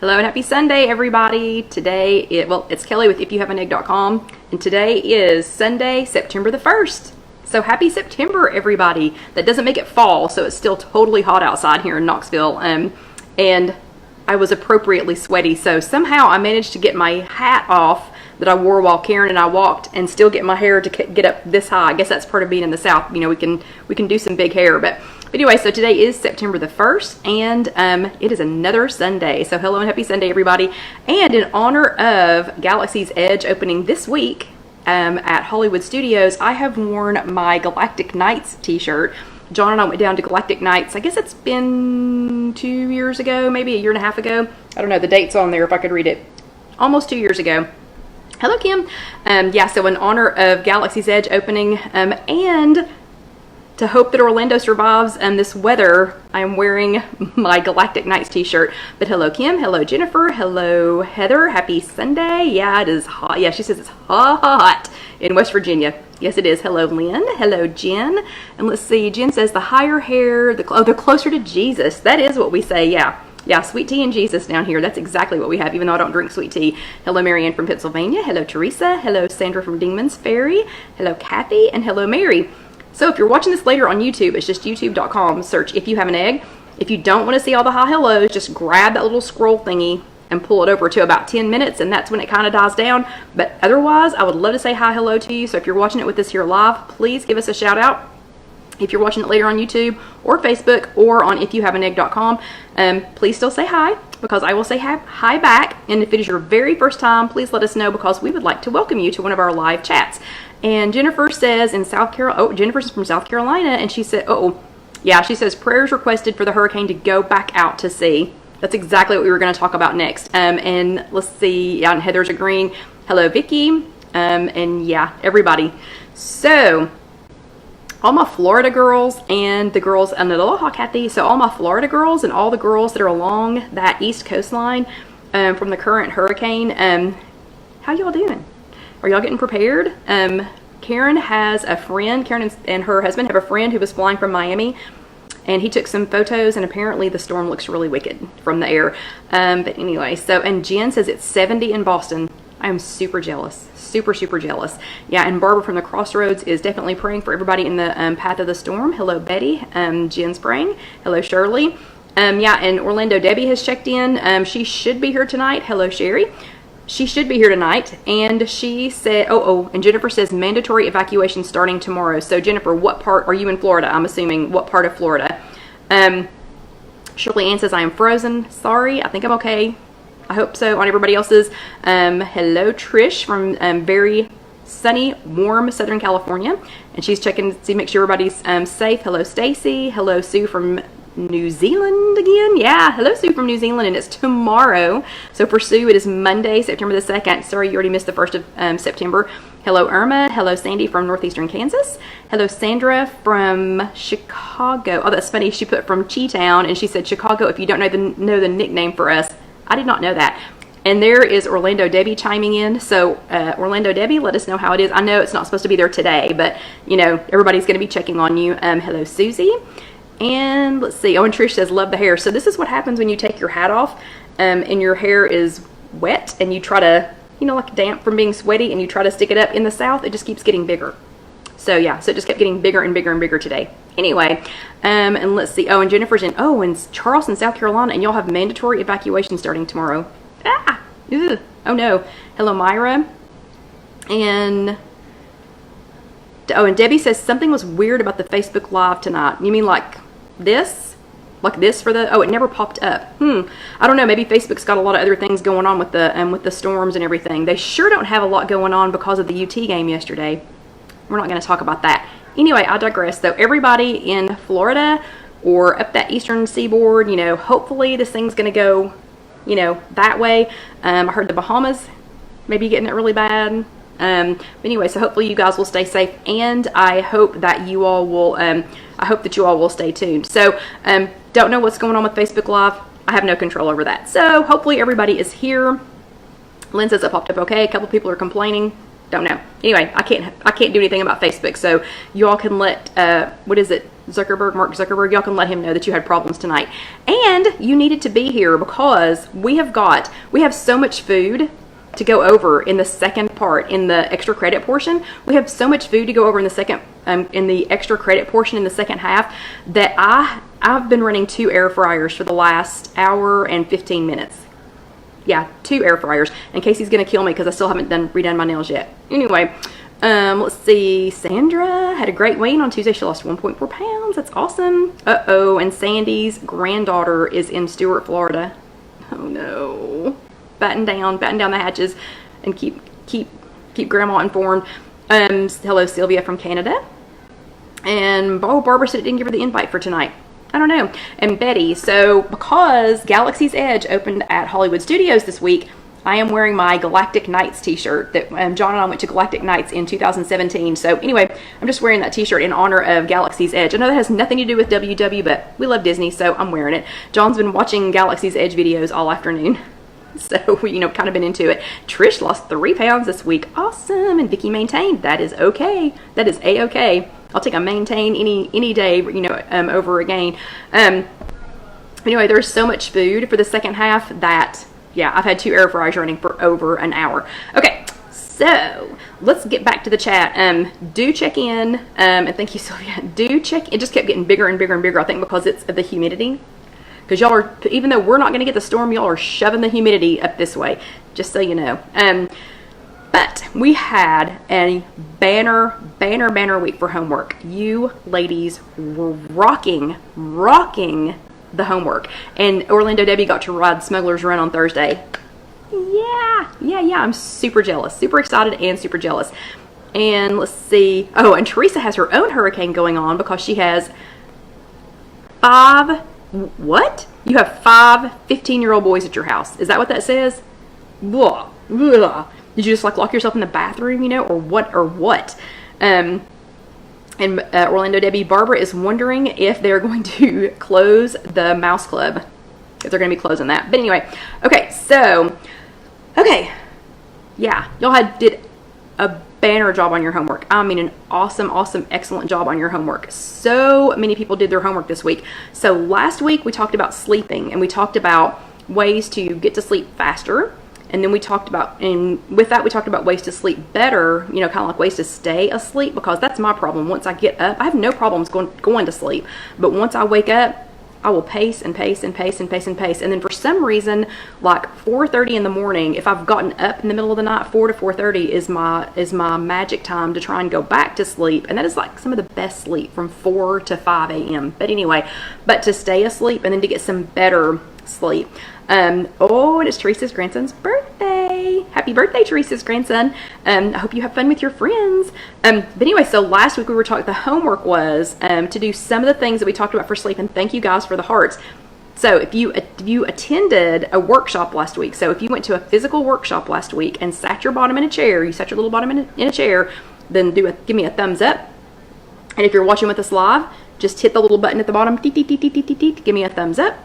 Hello and happy Sunday, everybody. Today, it's Kelly with IfYouHaveAnEgg.com, and today is Sunday, September the 1st. So happy September, everybody. That doesn't make it fall, so it's still totally hot outside here in Knoxville. And I was appropriately sweaty, so somehow I managed to get my hat off that I wore while Karen and I walked and still get my hair to get up this high. I guess that's part of being in the South. You know, we can do some big hair. But anyway, so today is September the 1st, and it is another Sunday. So hello and happy Sunday, everybody. And in honor of Galaxy's Edge opening this week at Hollywood Studios, I have worn my Galactic Nights t-shirt. John and I went down to Galactic Nights. I guess it's been 2 years ago, maybe a year and a half ago. I don't know, the date's on there if I could read it. Almost 2 years ago. Hello, Kim. Yeah, so in honor of Galaxy's Edge opening and to hope that Orlando survives this weather, I'm wearing my Galactic Nights t-shirt. But hello, Kim. Hello, Jennifer. Hello, Heather. Happy Sunday. Yeah, it is hot. Yeah, she says it's hot in West Virginia. Yes, it is. Hello, Lynn. Hello, Jen. And let's see. Jen says the higher hair, the closer to Jesus. That is what we say, yeah. Yeah, sweet tea and Jesus down here. That's exactly what we have, even though I don't drink sweet tea. Hello, Marianne from Pennsylvania. Hello, Teresa. Hello, Sandra from Dingman's Ferry. Hello, Kathy. And hello, Mary. So if you're watching this later on YouTube, it's just youtube.com. Search If You Have an Egg. If you don't want to see all the hi hellos, just grab that little scroll thingy and pull it over to about 10 minutes, and that's when it kind of dies down. But otherwise, I would love to say hi hello to you. So if you're watching it with us here live, please give us a shout out. If you're watching it later on YouTube or Facebook or on IfYouHaveAnEgg.com, please still say hi, because I will say hi back. And if it is your very first time, please let us know, because we would like to welcome you to one of our live chats. And Jennifer says in South Carolina, oh, Jennifer's from South Carolina, and she said, yeah, she says prayers requested for the hurricane to go back out to sea. That's exactly what we were going to talk about next. And let's see, yeah, and Heather's agreeing. Hello, Vicky, and yeah, everybody. So all my Florida girls and the girls, and aloha, Kathy. So all my Florida girls and all the girls that are along that east coastline from the current hurricane, how y'all doing? Are y'all getting prepared? Karen has a friend, Karen and her husband have a friend who was flying from Miami, and he took some photos, and apparently the storm looks really wicked from the air. But anyway, so, and Jen says it's 70 in Boston. I am super jealous. Super jealous. Yeah, and Barbara from the Crossroads is definitely praying for everybody in the path of the storm. Hello, Betty. Jen's praying. Hello, Shirley. Yeah, and Orlando Debbie has checked in. She should be here tonight. Hello, Sherry. She should be here tonight. And she said, and Jennifer says mandatory evacuation starting tomorrow. So Jennifer, what part are you in Florida? I'm assuming, what part of Florida? Shirley Ann says I am frozen. Sorry, I think I'm okay. I hope so on everybody else's. Hello, Trish from very sunny, warm Southern California, and she's checking to see, make sure everybody's safe. Hello, Stacy. Hello, Sue from New Zealand again. Yeah, hello, Sue from New Zealand, and it's tomorrow. So for Sue, it is Monday, September the 2nd. Sorry, you already missed the 1st of September. Hello, Irma. Hello, Sandy from northeastern Kansas. Hello, Sandra from Chicago. Oh, that's funny. She put from Cheetown, and she said Chicago. If you don't know the nickname for us. I did not know that. And there is Orlando Debbie chiming in. So Orlando Debbie, let us know how it is. I know it's not supposed to be there today, but you know, everybody's going to be checking on you. Hello, Susie. And let's see. Oh, and Trish says love the hair. So this is what happens when you take your hat off and your hair is wet, and you try to, you know, like damp from being sweaty, and you try to stick it up. In the South, it just keeps getting bigger. So yeah, so it just kept getting bigger and bigger and bigger today. Anyway, and let's see. Oh, and Jennifer's in, and Charleston, South Carolina, and y'all have mandatory evacuation starting tomorrow. Ah, ugh. Oh no. Hello, Myra. And Debbie says something was weird about the Facebook Live tonight. You mean like this? Like this for the, it never popped up. I don't know, maybe Facebook's got a lot of other things going on with the storms and everything. They sure don't have a lot going on because of the UT game yesterday. We're not going to talk about that. Anyway, I digress. So everybody in Florida or up that eastern seaboard, you know, hopefully this thing's going to go, you know, that way. I heard the Bahamas maybe getting it really bad. But anyway, so hopefully you guys will stay safe, and I hope that you all will stay tuned. So don't know what's going on with Facebook Live. I have no control over that. So hopefully everybody is here. Lynn says it popped up okay. A couple people are complaining. Don't know. Anyway, I can't do anything about Facebook, so you all can let what is it, Mark Zuckerberg, y'all can let him know that you had problems tonight. And you needed to be here because we have so much food to go over in the second part, in the extra credit portion. We have so much food to go over in the second in the extra credit portion in the second half that I've been running 2 air fryers for the last hour and 15 minutes. Yeah, 2 air fryers. And Casey's gonna kill me because I still haven't redone my nails yet. Anyway, let's see. Sandra had a great weigh-in on Tuesday. She lost 1.4 pounds. That's awesome. Uh-oh, and Sandy's granddaughter is in Stuart, Florida. Oh no. Batten down the hatches and keep grandma informed. Hello, Sylvia from Canada. And Barbara said it didn't give her the invite for tonight. I don't know. And Betty, so because Galaxy's Edge opened at Hollywood Studios this week, I am wearing my Galactic Nights t-shirt that John and I went to Galactic Nights in 2017. So anyway, I'm just wearing that t-shirt in honor of Galaxy's Edge. I know that has nothing to do with WW, but we love Disney, so I'm wearing it. John's been watching Galaxy's Edge videos all afternoon. So, you know, kind of been into it. Trish lost 3 pounds this week. Awesome. And Vicky maintained. That is okay. That is A-okay. I'll take a maintain any day, you know, over again. Anyway, there's so much food for the second half that, yeah, I've had 2 air fryers running for over an hour. Okay, so let's get back to the chat. Do check in, and thank you, Sylvia. Do check. It just kept getting bigger and bigger and bigger, I think, because it's the humidity. Because y'all are, even though we're not going to get the storm, y'all are shoving the humidity up this way, just so you know. But we had a banner week for homework. You ladies were rocking the homework. And Orlando Debbie got to ride Smuggler's Run on Thursday. Yeah, I'm super jealous, super excited and super jealous. And let's see. Oh, and Teresa has her own hurricane going on because she has 5... What? You have 5 15-year-old boys at your house. Is that what that says? Blah, blah. Did you just like lock yourself in the bathroom, you know, or what? And Orlando Debbie, Barbara is wondering if they're going to close the Mouse Club. If they're going to be closing that. But anyway, okay, so, okay. Yeah, y'all did a banner job on your homework. I mean, an awesome, excellent job on your homework. So many people did their homework this week. So last week we talked about sleeping, and we talked about ways to get to sleep faster. And then we talked about, and with that we talked about ways to sleep better, you know, kind of like ways to stay asleep, because that's my problem. Once I get up, I have no problems going to sleep. But once I wake up, I will pace and pace and pace and pace and pace. And then for some reason, like 4:30 in the morning, if I've gotten up in the middle of the night, 4 to 4:30 is my magic time to try and go back to sleep. And that is like some of the best sleep, from 4 to 5 a.m. But anyway, but to stay asleep and then to get some better sleep. Oh, and it's Teresa's grandson's birthday. Happy birthday, Teresa's grandson. I hope you have fun with your friends. But anyway, so last week we were talking, the homework was to do some of the things that we talked about for sleep, and thank you guys for the hearts. So if you attended a workshop last week, so if you went to a physical workshop last week and sat your bottom in a chair, you sat your little bottom in a chair, then give me a thumbs up. And if you're watching with us live, just hit the little button at the bottom, give me a thumbs up.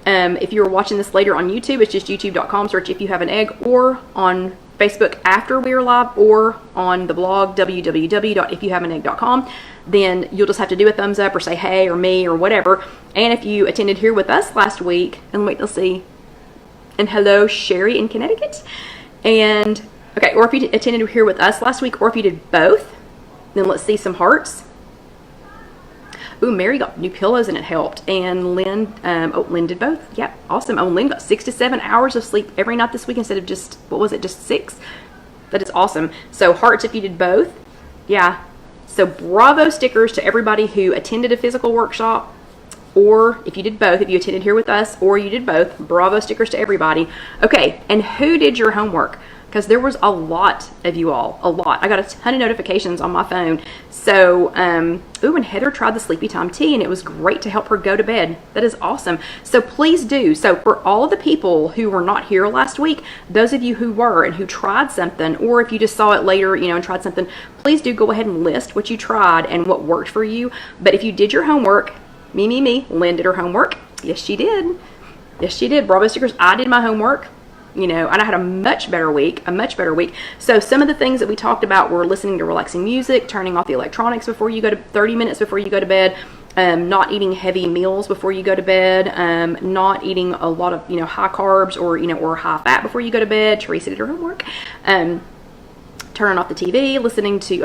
If you're watching this later on YouTube, it's just youtube.com, search If You Have an Egg, or on Facebook after we are live, or on the blog, www.ifyouhaveanegg.com. Then you'll just have to do a thumbs up or say hey or me or whatever. And if you attended here with us last week, and wait, let's see. And hello, Sherry in Connecticut. And, okay, or if you attended here with us last week, or if you did both, then let's see some hearts. Ooh, Mary got new pillows and it helped. And Lynn, Lynn did both. Yep, awesome. Oh, Lynn got 6 to 7 hours of sleep every night this week instead of just, what was it, just 6? That is awesome. So hearts if you did both. Yeah. So bravo stickers to everybody who attended a physical workshop, or if you did both, if you attended here with us, or you did both, bravo stickers to everybody. Okay, and who did your homework? Because there was a lot of you all, a lot. I got a ton of notifications on my phone. So, ooh, and Heather tried the Sleepy Time tea, and it was great to help her go to bed. That is awesome. So please do. So for all of the people who were not here last week, those of you who were and who tried something, or if you just saw it later, you know, and tried something, please do go ahead and list what you tried and what worked for you. But if you did your homework, me, Lynn did her homework. Yes, she did. Yes, she did. Bravo stickers. I did my homework. you know, and I had a much better week, So some of the things that we talked about were listening to relaxing music, turning off the electronics before you go to 30 minutes before you go to bed, not eating heavy meals before you go to bed, not eating a lot of, you know, high carbs or, you know, or high fat before you go to bed. Teresa did her homework. Turning off the TV, listening to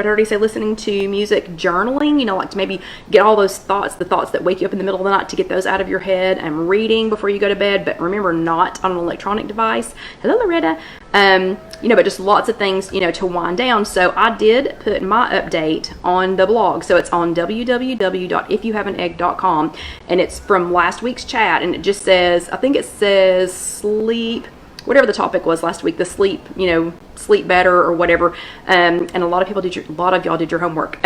music, journaling, you know, like to maybe get all those thoughts, the thoughts that wake you up in the middle of the night, to get those out of your head, and reading before you go to bed, but remember, not on an electronic device. Hello, Loretta. You know, but just lots of things, you know, to wind down. So I did put my update on the blog. So it's on www.IfYouHaveAnEgg.com, and it's from last week's chat, and it just says, I think it says sleep, whatever the topic was last week, the sleep, you know, sleep better or whatever. And a lot of y'all did your homework.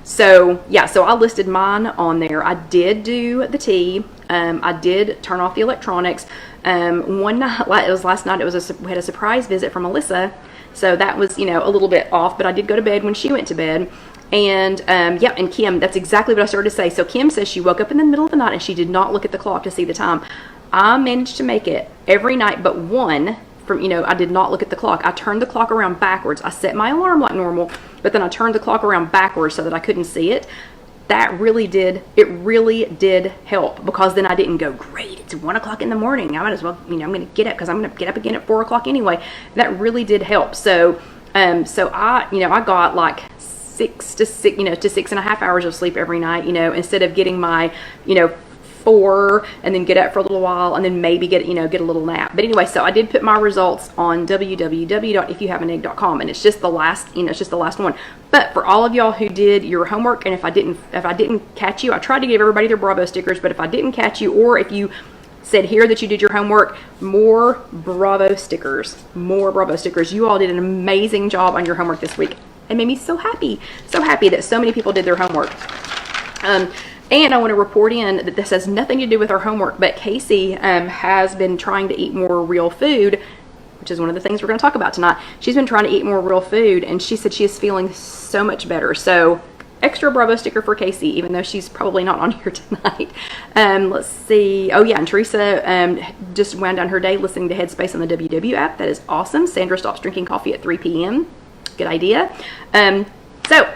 So yeah, so I listed mine on there. I did do the tea. I did turn off the electronics. One night, it was last night, we had a surprise visit from Alyssa. So that was, you know, a little bit off, but I did go to bed when she went to bed. And yep, and Kim, that's exactly what I started to say. So Kim says she woke up in the middle of the night and she did not look at the clock to see the time. I managed to make it every night but one from, you know, I did not look at the clock. I turned the clock around backwards. I set my alarm like normal, but then I turned the clock around backwards so that I couldn't see it. It really did help, because then I didn't go, great, it's 1 o'clock in the morning, I might as well, you know, I'm going to get up, because I'm going to get up again at 4 o'clock anyway. That really did help. So, so I, you know, I got like 6 to 6.5 hours of sleep every night, you know, instead of getting my, you know, 4 and then get up for a little while and then maybe get a little nap. But anyway, so I did put my results on www.IfYouHaveAnEgg.com, and it's just the last, you know, it's just the last one. But for all of y'all who did your homework, and if I didn't catch you, I tried to give everybody their Bravo stickers, but if I didn't catch you, or if you said here that you did your homework, more Bravo stickers. You all did an amazing job on your homework this week. It made me so happy that so many people did their homework. And I want to report in that this has nothing to do with our homework, but Casey has been trying to eat more real food, which is one of the things we're going to talk about tonight. She's been trying to eat more real food, and she said she is feeling so much better. So extra Bravo sticker for Casey, even though she's probably not on here tonight. Let's see. Oh yeah, and Teresa just wound down her day listening to Headspace on the WW app. That is awesome. Sandra stops drinking coffee at 3 p.m. Good idea. So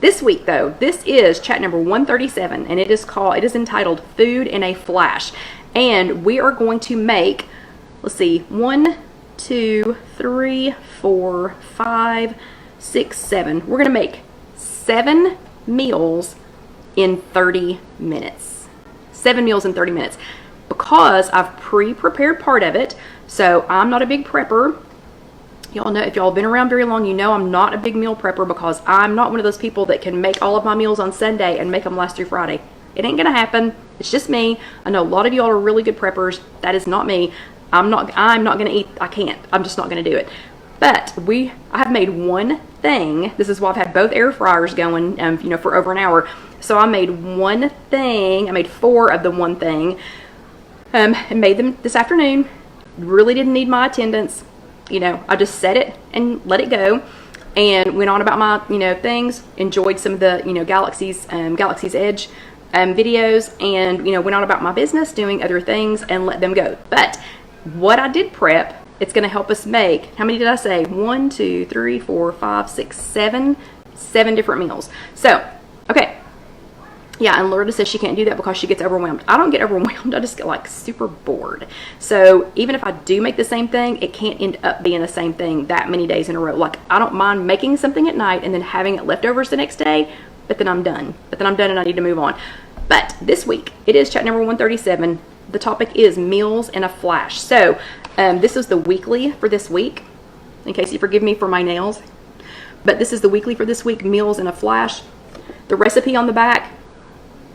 this week, though, this is chat number 137, and it is entitled Food in a Flash. And we are going to make, let's see, 1, 2, 3, 4, 5, 6, 7. We're going to make 7 meals in 30 minutes. 7 meals in 30 minutes. Because I've pre-prepared part of it, so I'm not a big prepper. Y'all know, if y'all have been around very long, you know I'm not a big meal prepper, because I'm not one of those people that can make all of my meals on Sunday and make them last through Friday. It ain't gonna happen. It's just me. I know a lot of y'all are really good preppers. That is not me. I'm not gonna eat. I can't. I'm just not gonna do it. But I have made one thing. This is why I've had both air fryers going, you know, for over an hour. So I made one thing. I made 4 of the one thing, and made them this afternoon. Really didn't need my attendance. You know, I just set it and let it go, and went on about my, you know, things. Enjoyed some of the, you know, Galaxy's Edge videos, and, you know, went on about my business, doing other things, and let them go. But what I did prep, it's going to help us make, how many did I say? 1, 2, 3, 4, 5, 6, 7 different meals. So, okay. Yeah, and Loretta says she can't do that because she gets overwhelmed. I don't get overwhelmed. I just get like super bored. So even if I do make the same thing, it can't end up being the same thing that many days in a row. Like, I don't mind making something at night and then having it leftovers the next day, but then I'm done. And I need to move on. But this week, it is chat number 137. The topic is meals in a flash. So this is the weekly for this week, in case you forgive me for my nails. But this is the weekly for this week, meals in a flash. The recipe on the back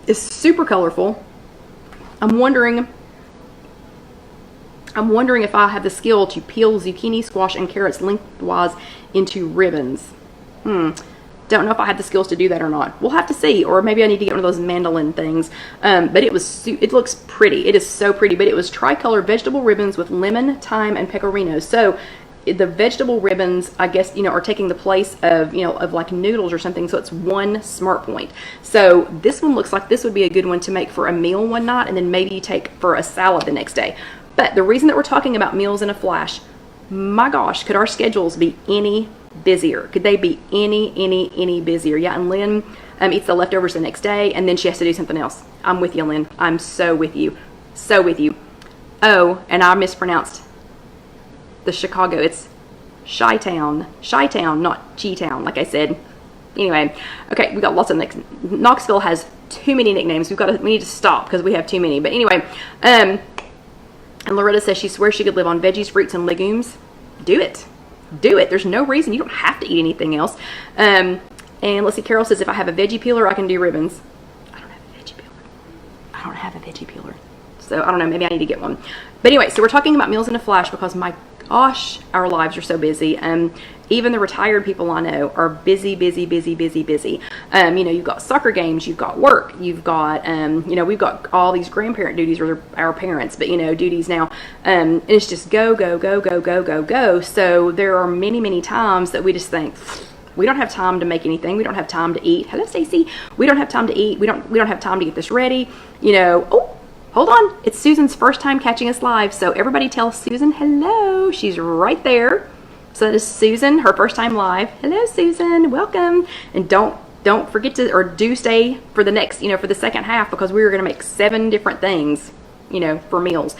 is super colorful. I'm wondering if I have the skill to peel zucchini, squash, and carrots lengthwise into ribbons. Don't know if I have the skills to do that or not. We'll have to see, or maybe I need to get one of those mandolin things. But it looks pretty. It is so pretty. But it was tricolor vegetable ribbons with lemon, thyme, and pecorino. So the vegetable ribbons, I guess, you know, are taking the place of, you know, of like noodles or something. So it's one smart point. So this one looks like this would be a good one to make for a meal one night, and then maybe you take for a salad the next day. But the reason that we're talking about meals in a flash, my gosh, could our schedules be any busier? Could they be any busier? Yeah, and Lynn eats the leftovers the next day, and then she has to do something else. I'm with you, Lynn. I'm so with you. So with you. Oh, and I mispronounced the Chicago. It's Chi-Town. Chi-Town, not Chi-Town, like I said. Anyway, okay, we got lots of nicknames. Knoxville has too many nicknames. We need to stop because we have too many. But anyway, and Loretta says she swears she could live on veggies, fruits, and legumes. Do it. Do it. There's no reason. You don't have to eat anything else. And let's see, Carol says if I have a veggie peeler, I can do ribbons. I don't have a veggie peeler. I don't have a veggie peeler. So I don't know, maybe I need to get one. But anyway, so we're talking about meals in a flash because my gosh, our lives are so busy. Even the retired people I know are busy. You know, you've got soccer games, you've got work, you've got, you know, we've got all these grandparent duties, or our parents, but you know, duties now. And it's just go. So there are many times that we just think, we don't have time to make anything. We don't have time to eat. Hello, Stacy. We don't have time to eat. We don't have time to get this ready. You know, oh, hold on. It's Susan's first time catching us live. So everybody tell Susan hello. She's right there. So that is Susan, her first time live. Hello, Susan. Welcome. And don't forget to, or do stay for the next, you know, for the second half, because we are going to make 7 different things, you know, for meals.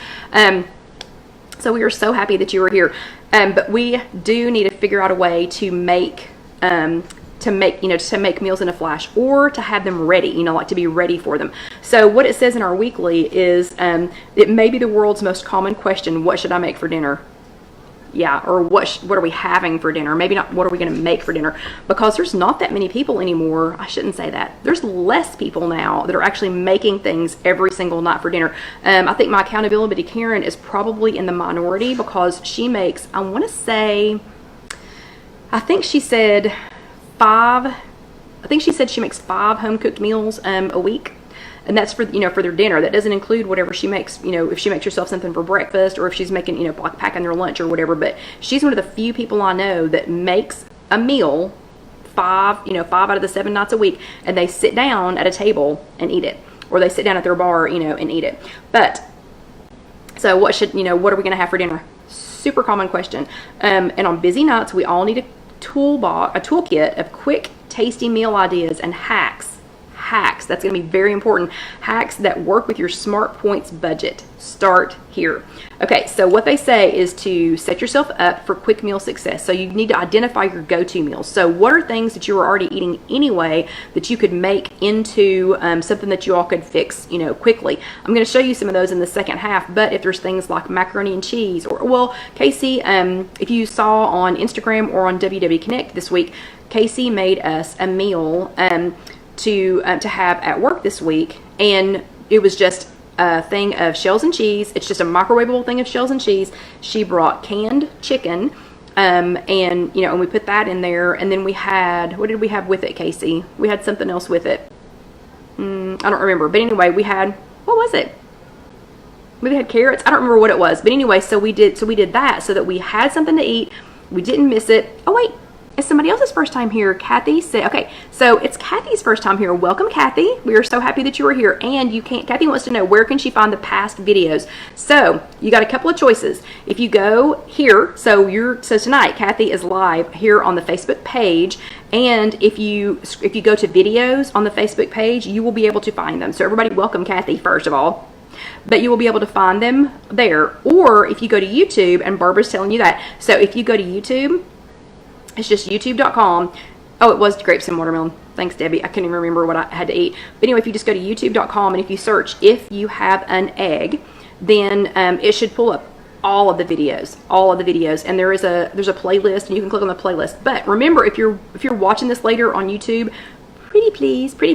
So we are so happy that you were here. But we do need to figure out a way to make meals in a flash, or to have them ready, you know, like to be ready for them. So what it says in our weekly is, it may be the world's most common question, what should I make for dinner? Yeah, or what are we having for dinner? Maybe not what are we going to make for dinner, because there's not that many people anymore. I shouldn't say that. There's less people now that are actually making things every single night for dinner. I think my accountability Karen is probably in the minority, because she makes, I want to say, I think she said she makes 5 home cooked meals a week. And that's for, you know, for their dinner. That doesn't include whatever she makes, you know, if she makes herself something for breakfast, or if she's making, you know, like packing their lunch or whatever. But she's one of the few people I know that makes a meal 5 out of the 7 nights a week, and they sit down at a table and eat it, or they sit down at their bar, you know, and eat it. But so what are we going to have for dinner? Super common question. And on busy nights, we all need a toolkit of quick, tasty meal ideas and hacks. That's going to be very important. Hacks that work with your Smart Points budget. Start here. Okay, so what they say is to set yourself up for quick meal success. So you need to identify your go-to meals. So what are things that you are already eating anyway that you could make into something that you all could fix, you know, quickly? I'm going to show you some of those in the second half. But if there's things like macaroni and cheese, or, well, Casey, if you saw on Instagram or on WW Connect this week, Casey made us a meal to have at work this week, and it was just a thing of shells and cheese. It's just a microwavable thing of shells and cheese. She brought canned chicken, and you know, and we put that in there, and then we had, what did we have with it, Casey? We had something else with it. I don't remember, but anyway, we had, what was it? We had carrots. I don't remember what it was, but anyway, so we did that so that we had something to eat. We didn't miss it. Oh wait, it's somebody else's first time here. Kathy said, okay, so it's Kathy's first time here. Welcome, Kathy. We are so happy that you are here. And Kathy wants to know, where can she find the past videos? So you got a couple of choices. If you go here, so tonight, Kathy is live here on the Facebook page. And if you go to videos on the Facebook page, you will be able to find them. So everybody, welcome Kathy, first of all. But you will be able to find them there. Or if you go to YouTube, and Barbara's telling you that. So if you go to YouTube, it's just youtube.com. Oh, it was grapes and watermelon. Thanks, Debbie. I couldn't even remember what I had to eat. But anyway, if you just go to youtube.com, and if you search If You Have an Egg, then it should pull up all of the videos. And there's a playlist, and you can click on the playlist. But remember, if you're watching this later on YouTube, pretty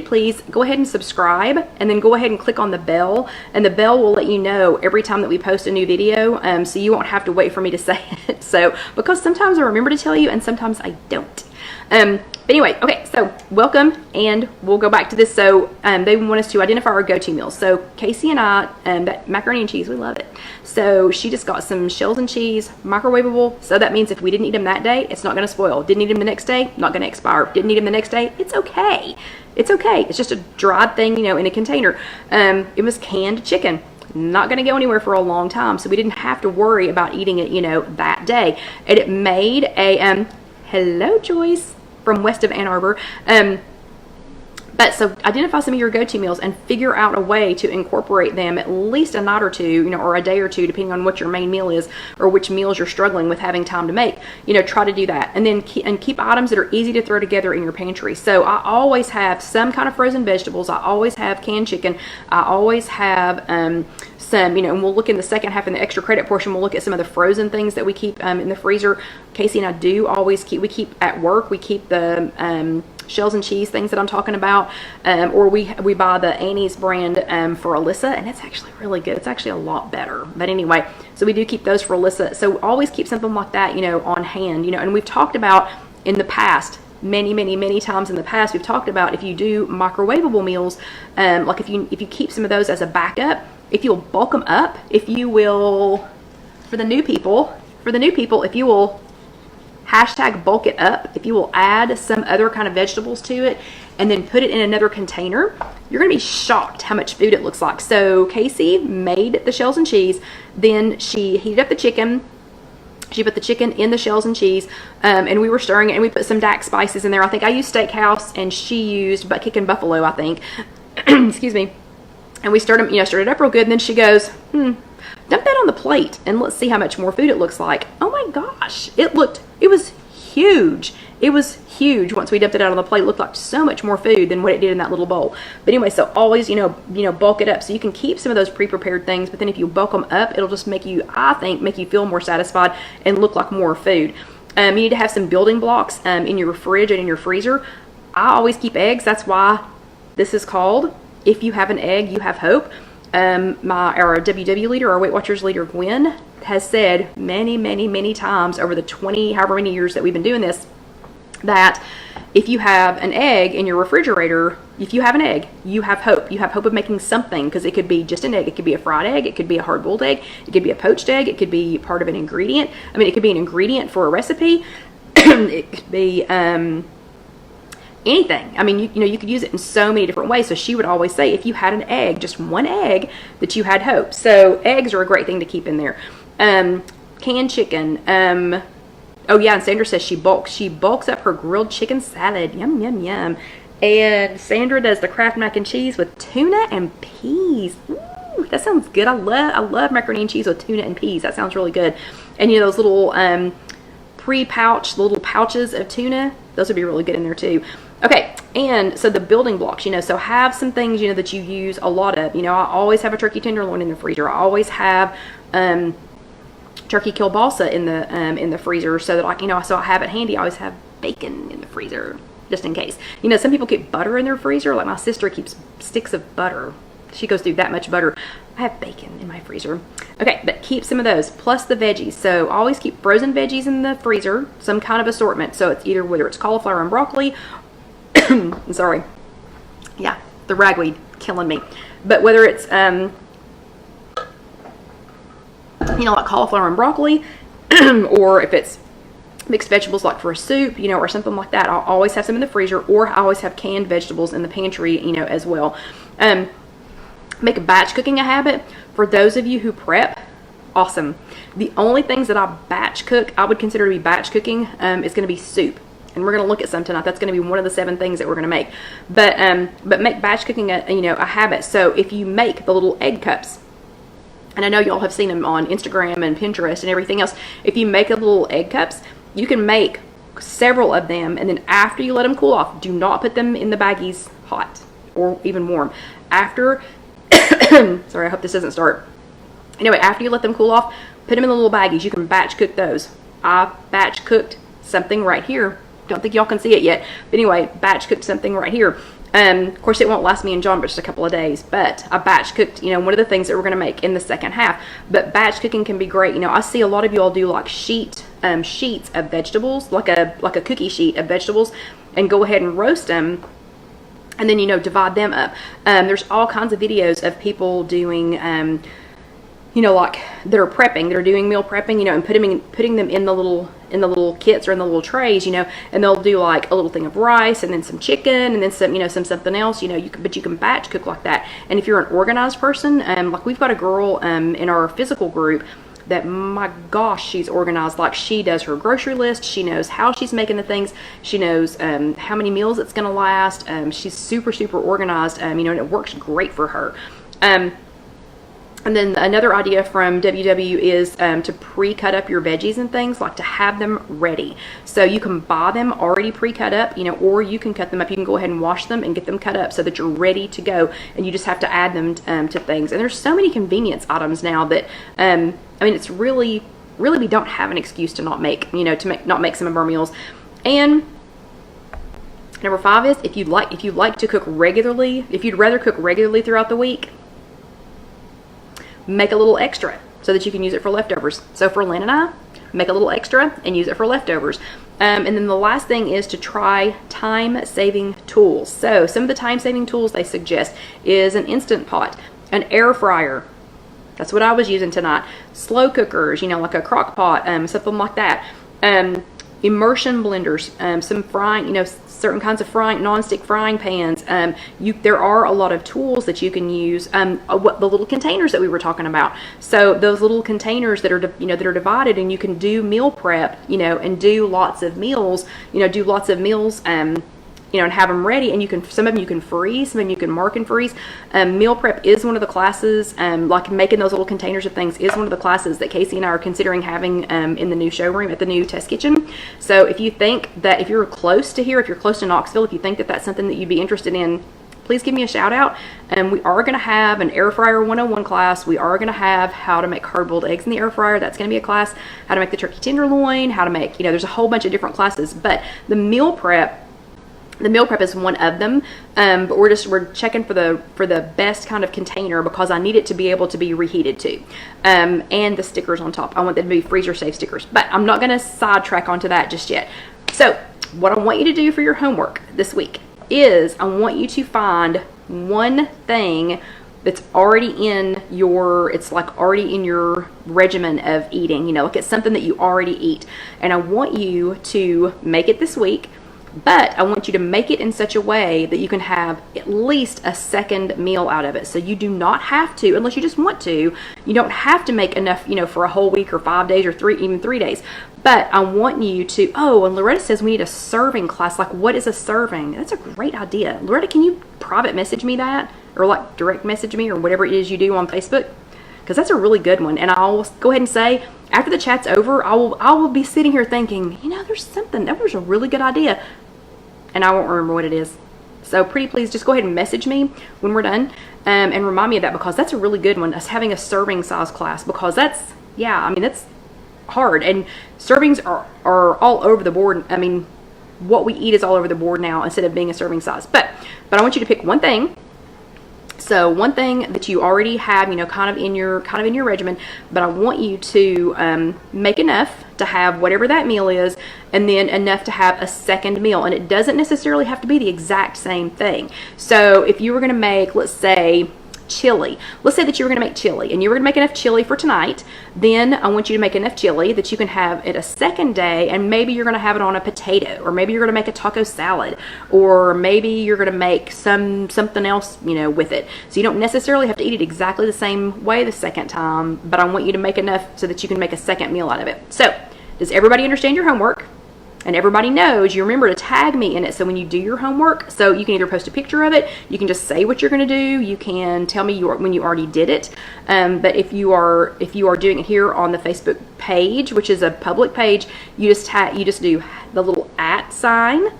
please go ahead and subscribe, and then go ahead and click on the bell, and the bell will let you know every time that we post a new video, so you won't have to wait for me to say it. So, because sometimes I remember to tell you, and sometimes I don't. But anyway, okay, so welcome, and we'll go back to this. So they want us to identify our go-to meals. So Casey and I, that macaroni and cheese, we love it. So she just got some shells and cheese, microwavable. So that means if we didn't eat them that day, it's not going to spoil. Didn't eat them the next day, not going to expire. Didn't eat them the next day, it's okay. It's okay. It's just a dried thing, you know, in a container. It was canned chicken. not going to go anywhere for a long time. So we didn't have to worry about eating it, you know, that day. And it made a, hello Joyce from west of Ann Arbor. But so identify some of your go-to meals and figure out a way to incorporate them at least a night or two, you know, or a day or two, depending on what your main meal is or which meals you're struggling with having time to make. You know, try to do that. And then keep items that are easy to throw together in your pantry. So I always have some kind of frozen vegetables. I always have canned chicken. I always have some, you know, and we'll look in the second half in the extra credit portion, we'll look at some of the frozen things that we keep in the freezer. Casey and I do always keep, we keep at work, we keep the shells and cheese things that I'm talking about, or we buy the Annie's brand for Alyssa, and it's actually really good. It's actually a lot better. But anyway, so we do keep those for Alyssa. So always keep something like that, you know, on hand, you know. And we've talked about in the past, many times in the past, we've talked about if you do microwavable meals, like if you keep some of those as a backup, if you'll bulk them up, if you will, for the new people, if you will hashtag bulk it up, if you will add some other kind of vegetables to it and then put it in another container, you're going to be shocked how much food it looks like. So Casey made the shells and cheese, then she heated up the chicken. She put the chicken in the shells and cheese, and we were stirring it, and we put some Dax spices in there. I think I used Steakhouse, and she used butt kicking buffalo, I think. Excuse me. And we stirred them, you know, stirred it up real good. And then she goes, dump that on the plate, and let's see how much more food it looks like. Oh my gosh, it was huge. It was huge. Once we dumped it out on the plate, it looked like so much more food than what it did in that little bowl. But anyway, so always, you know, bulk it up. So you can keep some of those pre-prepared things, but then if you bulk them up, it'll just make you, I think, make you feel more satisfied and look like more food. You need to have some building blocks in your fridge and in your freezer. I always keep eggs. That's why this is called If You Have an Egg, You Have Hope. Our WW leader, our Weight Watchers leader, Gwen, has said many times over the however many years that we've been doing this, that if you have an egg in your refrigerator, if you have an egg, you have hope. You have hope of making something, because it could be just an egg. It could be a fried egg. It could be a hard-boiled egg. It could be a poached egg. It could be part of an ingredient. I mean, it could be an ingredient for a recipe. It could be anything. I mean, you know, you could use it in so many different ways. So she would always say, if you had an egg, just one egg, that you had hope. So eggs are a great thing to keep in there. Canned chicken. Oh yeah, and Sandra says she bulks up her grilled chicken salad. Yum, yum, yum. And Sandra does the Kraft mac and cheese with tuna and peas. Ooh, that sounds good. I love macaroni and cheese with tuna and peas. That sounds really good. And you know, those little little pouches of tuna, those would be really good in there too. Okay, and so the building blocks, you know, so have some things, you know, that you use a lot of. You know, I always have a turkey tenderloin in the freezer. I always have turkey kielbasa in the freezer, so that so I have it handy. I always have bacon in the freezer just in case. You know, some people keep butter in their freezer. Like my sister keeps sticks of butter. She goes through that much butter. I have bacon in my freezer. Okay, but keep some of those plus the veggies. So always keep frozen veggies in the freezer, some kind of assortment. So it's either whether it's cauliflower and broccoli. Sorry, yeah, the ragweed killing me. But whether it's you know, like cauliflower and broccoli, or if it's mixed vegetables like for a soup, you know, or something like that, I'll always have some in the freezer, or I always have canned vegetables in the pantry, you know, as well. Make batch cooking a habit. For those of you who prep, awesome. The only things that I batch cook, I would consider to be batch cooking, is going to be soup. And we're going to look at some tonight. That's going to be one of the 7 things that we're going to make. But make batch cooking a habit. So if you make the little egg cups, and I know y'all have seen them on Instagram and Pinterest and everything else. If you make the little egg cups, you can make several of them, and then after you let them cool off, do not put them in the baggies hot or even warm. After, sorry, I hope this doesn't start. Anyway, after you let them cool off, put them in the little baggies. You can batch cook those. I batch cooked something right here. Don't think y'all can see it yet. But anyway, batch cooked something right here. Of course, it won't last me and John but just a couple of days, but I batch cooked, you know, one of the things that we're going to make in the second half. But batch cooking can be great. You know, I see a lot of you all do like sheets of vegetables, like a cookie sheet of vegetables, and go ahead and roast them, and then, you know, divide them up. There's all kinds of videos of people doing you know, like that are prepping, that are doing meal prepping, you know, and putting them in the little kits or in the little trays, you know, and they'll do like a little thing of rice and then some chicken and then some, you know, something else, you know, but you can batch cook like that. And if you're an organized person, like we've got a girl in our physical group that, my gosh, she's organized. Like, she does her grocery list, she knows how she's making the things, she knows how many meals it's going to last. She's super organized, you know, and it works great for her. And then another idea from WW is to pre-cut up your veggies and things, like to have them ready. So you can buy them already pre-cut up, you know, or you can cut them up. You can go ahead and wash them and get them cut up so that you're ready to go, and you just have to add them to things. And there's so many convenience items now that, I mean, it's really we don't have an excuse to not make, you know, not make some of our meals. And number 5 is if you'd like to cook regularly, if you'd rather cook regularly throughout the week, make a little extra so that you can use it for leftovers. So for Lynn and I, make a little extra and use it for leftovers. And then the last thing is to try time-saving tools. So some of the time-saving tools they suggest is an Instant Pot, an air fryer. That's what I was using tonight. Slow cookers, you know, like a crock pot, something like that. Immersion blenders, some frying, you know, certain kinds of non-stick frying pans. There are a lot of tools that you can use. The little containers that we were talking about. So those little containers that are, that are divided, and you can do meal prep, you know, and do lots of meals, and have them ready. And some of them you can freeze, some of them you can mark and freeze. Meal prep is one of the classes, like making those little containers of things is one of the classes that Casey and I are considering having in the new showroom at the new test kitchen. So if you think that, if you're close to here, if you're close to Knoxville, if you think that that's something that you'd be interested in, please give me a shout out. We are going to have an air fryer 101 class. We are going to have how to make hard-boiled eggs in the air fryer. That's going to be a class. How to make the turkey tenderloin, how to make, there's a whole bunch of different classes, but the meal prep is one of them, but we're checking for the best kind of container, because I need it to be able to be reheated too, and the stickers on top. I want them to be freezer safe stickers, but I'm not going to sidetrack onto that just yet. So what I want you to do for your homework this week is I want you to find one thing that's already in your, already in your regimen of eating, like it's something that you already eat, and I want you to make it this week. But I want you to make it in such a way that you can have at least a second meal out of it. So you do not have to, unless you just want to, you don't have to make enough, for a whole week or 5 days or even 3 days. But I want you to, and Loretta says we need a serving class. Like, what is a serving? That's a great idea. Loretta, can you private message me that? Or like direct message me, or whatever it is you do on Facebook? Because that's a really good one. And I'll go ahead and say, after the chat's over, I will be sitting here thinking, there's something, that was a really good idea. And I won't remember what it is. So pretty please just go ahead and message me when we're done, and remind me of that, because that's a really good one, us having a serving size class, because that's hard, and servings are all over the board. I mean, what we eat is all over the board now instead of being a serving size. But I want you to pick one thing. So one thing that you already have, kind of in your regimen, but I want you to make enough to have whatever that meal is, and then enough to have a second meal. And it doesn't necessarily have to be the exact same thing. So if you were going to make, let's say, chili. Let's say that you were going to make chili, and you were going to make enough chili for tonight. Then I want you to make enough chili that you can have it a second day, and maybe you're going to have it on a potato, or maybe you're going to make a taco salad, or maybe you're going to make something else, with it. So you don't necessarily have to eat it exactly the same way the second time, but I want you to make enough so that you can make a second meal out of it. So does everybody understand your homework? And everybody knows, you remember to tag me in it. So when you do your homework, so you can either post a picture of it, you can just say what you're going to do, you can tell me when you already did it. But if you are doing it here on the Facebook page, which is a public page, you just do the little @ sign.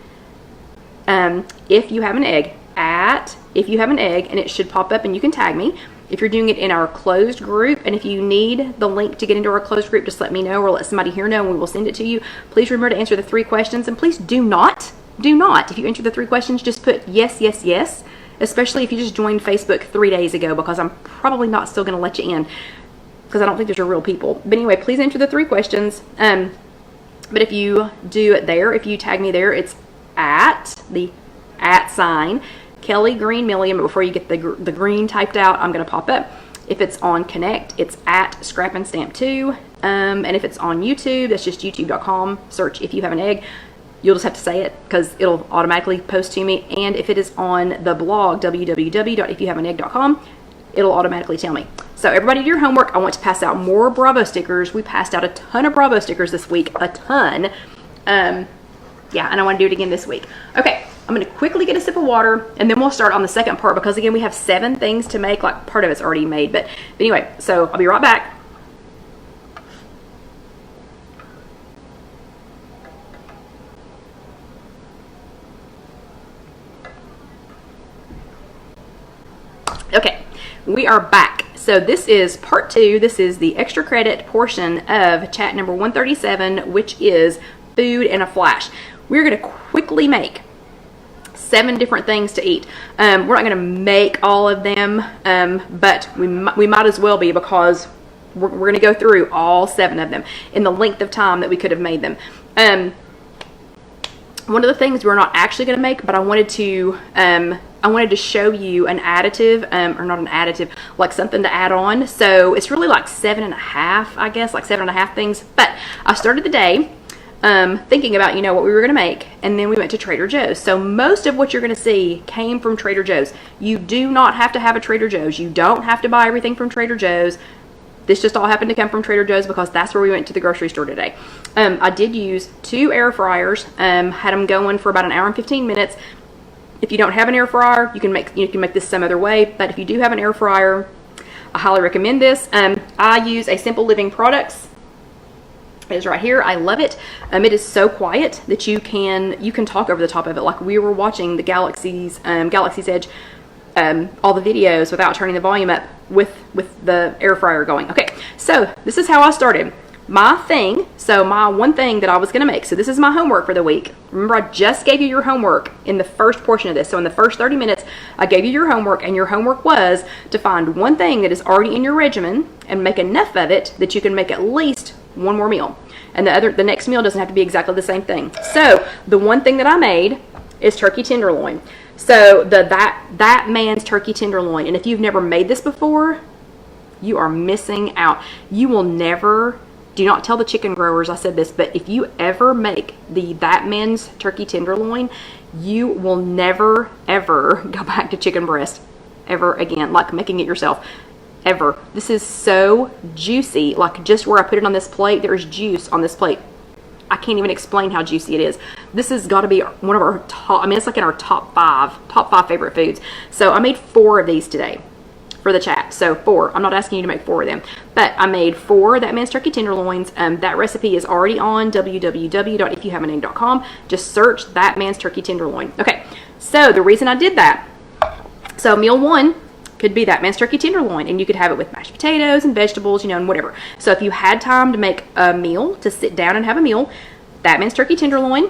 If you have an egg, if you have an egg, and it should pop up, and you can tag me. If you're doing it in our closed group, and if you need the link to get into our closed group, just let me know, or let somebody here know, and we will send it to you. Please remember to answer the 3 questions, and please do not, if you answer the 3 questions, just put yes, yes, yes, especially if you just joined Facebook 3 days ago, because I'm probably not still going to let you in, because I don't think those are real people. But anyway, please answer the 3 questions. But if you do it there, if you tag me there, it's the @ sign, Kelly Green Million. But before you get the green typed out, I'm going to pop up. If it's on Connect, it's at Scrap and Stamp 2. And if it's on YouTube, that's just youtube.com. Search If You Have an Egg. You'll just have to say it because it'll automatically post to me. And if it is on the blog, www.ifyouhaveanegg.com, it'll automatically tell me. So everybody do your homework. I want to pass out more Bravo stickers. We passed out a ton of Bravo stickers this week. A ton. Yeah, and I want to do it again this week. Okay, I'm going to quickly get a sip of water, and then we'll start on the second part because, again, we have 7 things to make. Like, part of it's already made. But anyway, so I'll be right back. Okay, we are back. So this is part 2. This is the extra credit portion of chat number 137, which is food in a flash. We're going to quickly make 7 different things to eat. We're not going to make all of them, but we might as well be, because we're going to go through all 7 of them in the length of time that we could have made them. One of the things we're not actually going to make, but I wanted to show you an additive, or not an additive, like something to add on. So it's really like 7.5, I guess, like 7.5 things. But I started the day thinking about, what we were going to make, and then we went to Trader Joe's. So most of what you're going to see came from Trader Joe's. You do not have to have a Trader Joe's. You don't have to buy everything from Trader Joe's. This just all happened to come from Trader Joe's because that's where we went to the grocery store today. I did use 2 air fryers, had them going for about 1 hour and 15 minutes. If you don't have an air fryer, you can make this some other way. But if you do have an air fryer, I highly recommend this. I use a Simple Living Products. It is right here. I love it. It is so quiet that you can talk over the top of it. Like we were watching the Galaxy's Edge, all the videos without turning the volume up with the air fryer going. Okay, so this is how I started. My one thing that I was going to make. So this is my homework for the week. Remember, I just gave you your homework in the first portion of this. So in the first 30 minutes, I gave you your homework, and your homework was to find one thing that is already in your regimen and make enough of it that you can make at least one more meal. And the next meal doesn't have to be exactly the same thing. So the one thing that I made is turkey tenderloin. So that man's turkey tenderloin. And if you've never made this before, you are missing out. You will never. Do not tell the chicken growers I said this, but if you ever make that man's turkey tenderloin, you will never, ever go back to chicken breast ever again, like making it yourself, ever. This is so juicy. Like just where I put it on this plate, there's juice on this plate. I can't even explain how juicy it is. This has got to be one of our top, it's like in our top five favorite foods. So I made 4 of these today for the chat. So 4. I'm not asking you to make 4 of them, but I made 4 that man's turkey tenderloins. That recipe is already on www.ifyouhaveanegg.com. Just search that man's turkey tenderloin. Okay, so the reason I did that, so meal 1 could be that man's turkey tenderloin, and you could have it with mashed potatoes and vegetables, and whatever. So if you had time to make a meal, to sit down and have a meal, that man's turkey tenderloin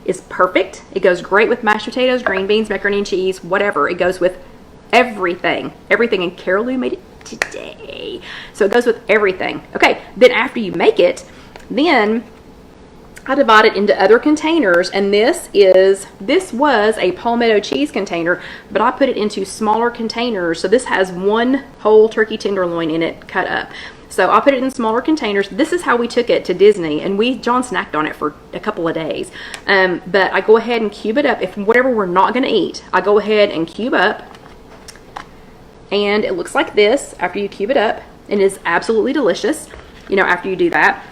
is perfect. It goes great with mashed potatoes, green beans, macaroni and cheese, whatever. It goes with everything, and Carol Lou made it today, so it goes with everything. Okay, then after you make it, then I divide it into other containers, and this was a palmetto cheese container, but I put it into smaller containers. So this has 1 whole turkey tenderloin in it, cut up. So I put it in smaller containers. This is how we took it to Disney, and John snacked on it for a couple of days. But I go ahead and cube it up. If whatever we're not going to eat, I go ahead and cube up. And it looks like this after you cube it up, and it is absolutely delicious. After you do that,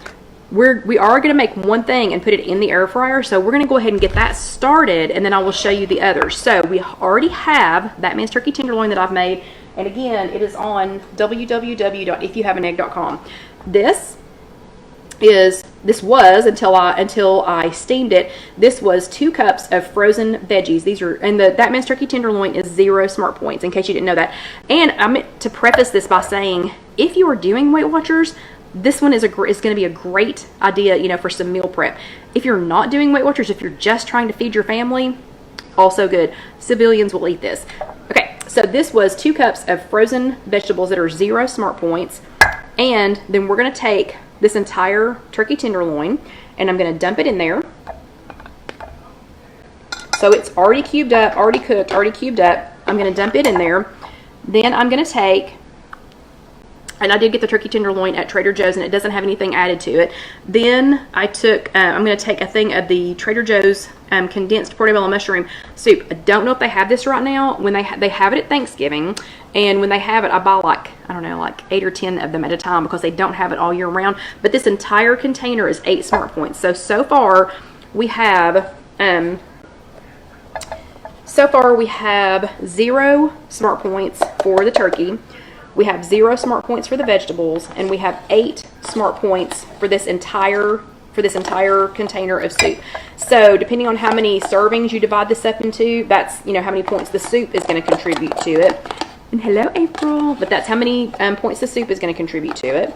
we are going to make one thing and put it in the air fryer. So we're going to go ahead and get that started, and then I will show you the others. So we already have that man's turkey tenderloin that I've made, and again, it is on www.ifyouhaveanegg.com. This was until I steamed it. This was 2 cups of frozen veggies. These are, and that man's turkey tenderloin is 0 smart points, in case you didn't know that. And I meant to preface this by saying, if you are doing Weight Watchers, this one is going to be a great idea, for some meal prep. If you're not doing Weight Watchers, if you're just trying to feed your family, also good. Civilians will eat this. Okay, so this was 2 cups of frozen vegetables that are 0 smart points, and then we're going to take this entire turkey tenderloin, and I'm going to dump it in there. So it's already cubed up, already cooked, already cubed up. I'm going to dump it in there. Then I'm going to take And I did get the turkey tenderloin at Trader Joe's, and it doesn't have anything added to it. Then I took, I'm going to take a thing of the Trader Joe's condensed portobello mushroom soup. I don't know if they have this right now. When they have it at Thanksgiving, and when they have it, I buy like, I don't know, like 8 or 10 of them at a time because they don't have it all year round. But this entire container is 8 smart points. So far we have 0 smart points for the turkey. We have 0 smart points for the vegetables, and we have 8 smart points for this entire container of soup. So depending on how many servings you divide this up into, that's, you know, how many points the soup is going to contribute to it. And hello, April. But that's how many points the soup is going to contribute to it.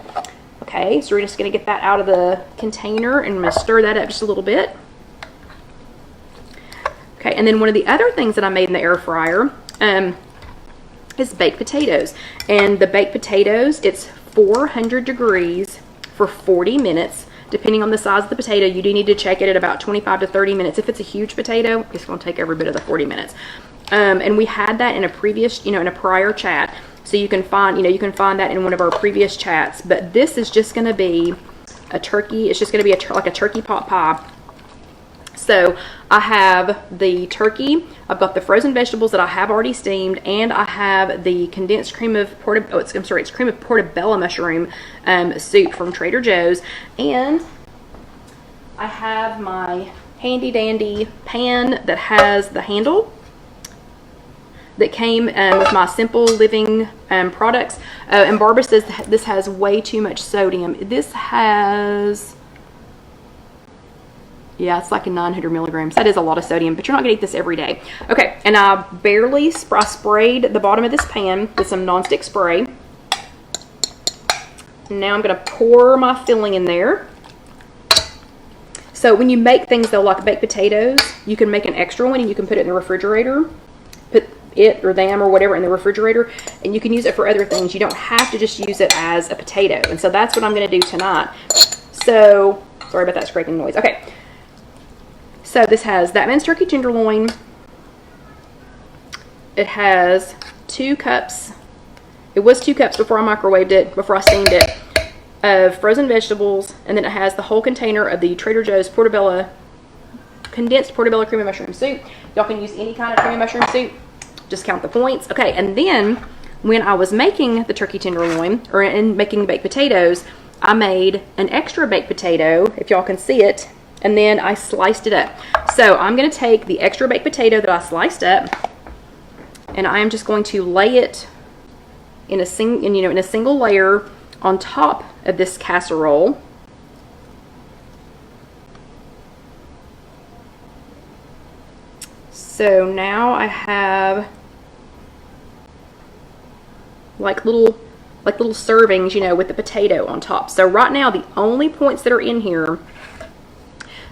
Okay, so we're just going to get that out of the container, and I'm going to stir that up just a little bit. Okay, and then one of the other things that I made in the air fryer is baked potatoes. And the baked potatoes, it's 400 degrees for 40 minutes. Depending on the size of the potato, you do need to check it at about 25 to 30 minutes. If it's a huge potato, it's going to take every bit of the 40 minutes. And we had that in a previous, in a prior chat. So you can find, that in one of our previous chats. But this is just going to be a turkey. It's just going to be like a turkey pot pie. So I have the turkey, I've got the frozen vegetables that I have already steamed, and I have the condensed cream of it's cream of portobello mushroom soup from Trader Joe's, and I have my handy dandy pan that has the handle that came with my Simple Living products. And Barbara says this has way too much sodium. This has... yeah, it's like 900 milligrams. That is a lot of sodium, but you're not going to eat this every day. Okay, and I sprayed the bottom of this pan with some nonstick spray. Now I'm going to pour my filling in there. So when you make things, though, like baked potatoes, you can make an extra one and you can put it in the refrigerator. Put it or them or whatever in the refrigerator, and you can use it for other things. You don't have to just use it as a potato. And so that's what I'm going to do tonight. So, sorry about that scraping noise. Okay. So this has that man's turkey tenderloin. It has 2 cups. It was 2 cups before I microwaved it, before I steamed it, of frozen vegetables. And then it has the whole container of the Trader Joe's condensed portobello cream of mushroom soup. Y'all can use any kind of cream of mushroom soup. Just count the points. Okay, and then when I was making the turkey tenderloin, or in making the baked potatoes, I made an extra baked potato, if y'all can see it, and then I sliced it up. So I'm going to take the extra baked potato that I sliced up, and I am just going to lay it in a single layer on top of this casserole. So now I have like little servings, with the potato on top. So right now the only points that are in here,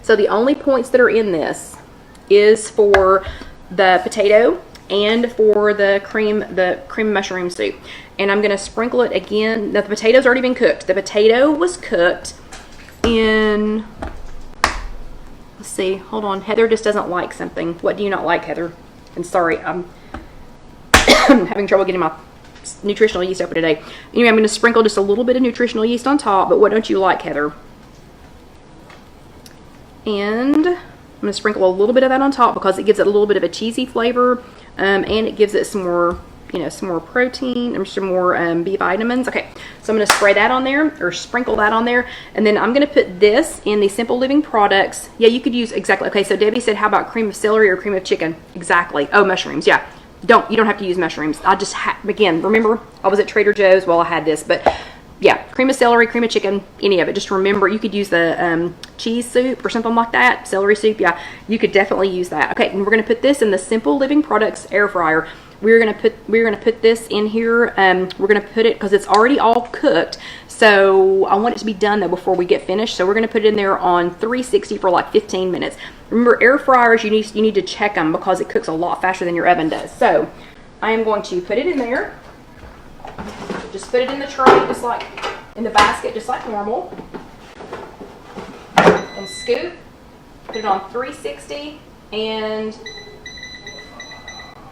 the only points that are in this is for the potato and for the cream mushroom soup. And I'm going to sprinkle it again. Now the potato's already been cooked. The potato was cooked in, let's see, hold on. Heather just doesn't like something. What do you not like, Heather? And sorry, I'm having trouble getting my nutritional yeast open today. Anyway, I'm going to sprinkle just a little bit of nutritional yeast on top, but what don't you like, Heather? And I'm going to sprinkle a little bit of that on top because it gives it a little bit of a cheesy flavor, and it gives it some more, some more protein and some more B vitamins. Okay, so I'm going to spray that on there, or sprinkle that on there, and then I'm going to put this in the Simple Living products. Yeah, you could use exactly. Okay, so Debbie said, how about cream of celery or cream of chicken? Exactly. Oh, mushrooms. Yeah, you don't have to use mushrooms. I just again, remember, I was at Trader Joe's while I had this, but yeah, cream of celery, cream of chicken, any of it. Just remember, you could use the cheese soup or something like that, celery soup. Yeah, you could definitely use that. Okay, and we're going to put this in the Simple Living Products air fryer. We're going to put this in here. We're going to put it because it's already all cooked. So I want it to be done though before we get finished. So we're going to put it in there on 360 for like 15 minutes. Remember, air fryers, you need to check them because it cooks a lot faster than your oven does. So I am going to put it in there. Just put it in the tray, just like in the basket, just like normal. And scoop. Put it on 360, and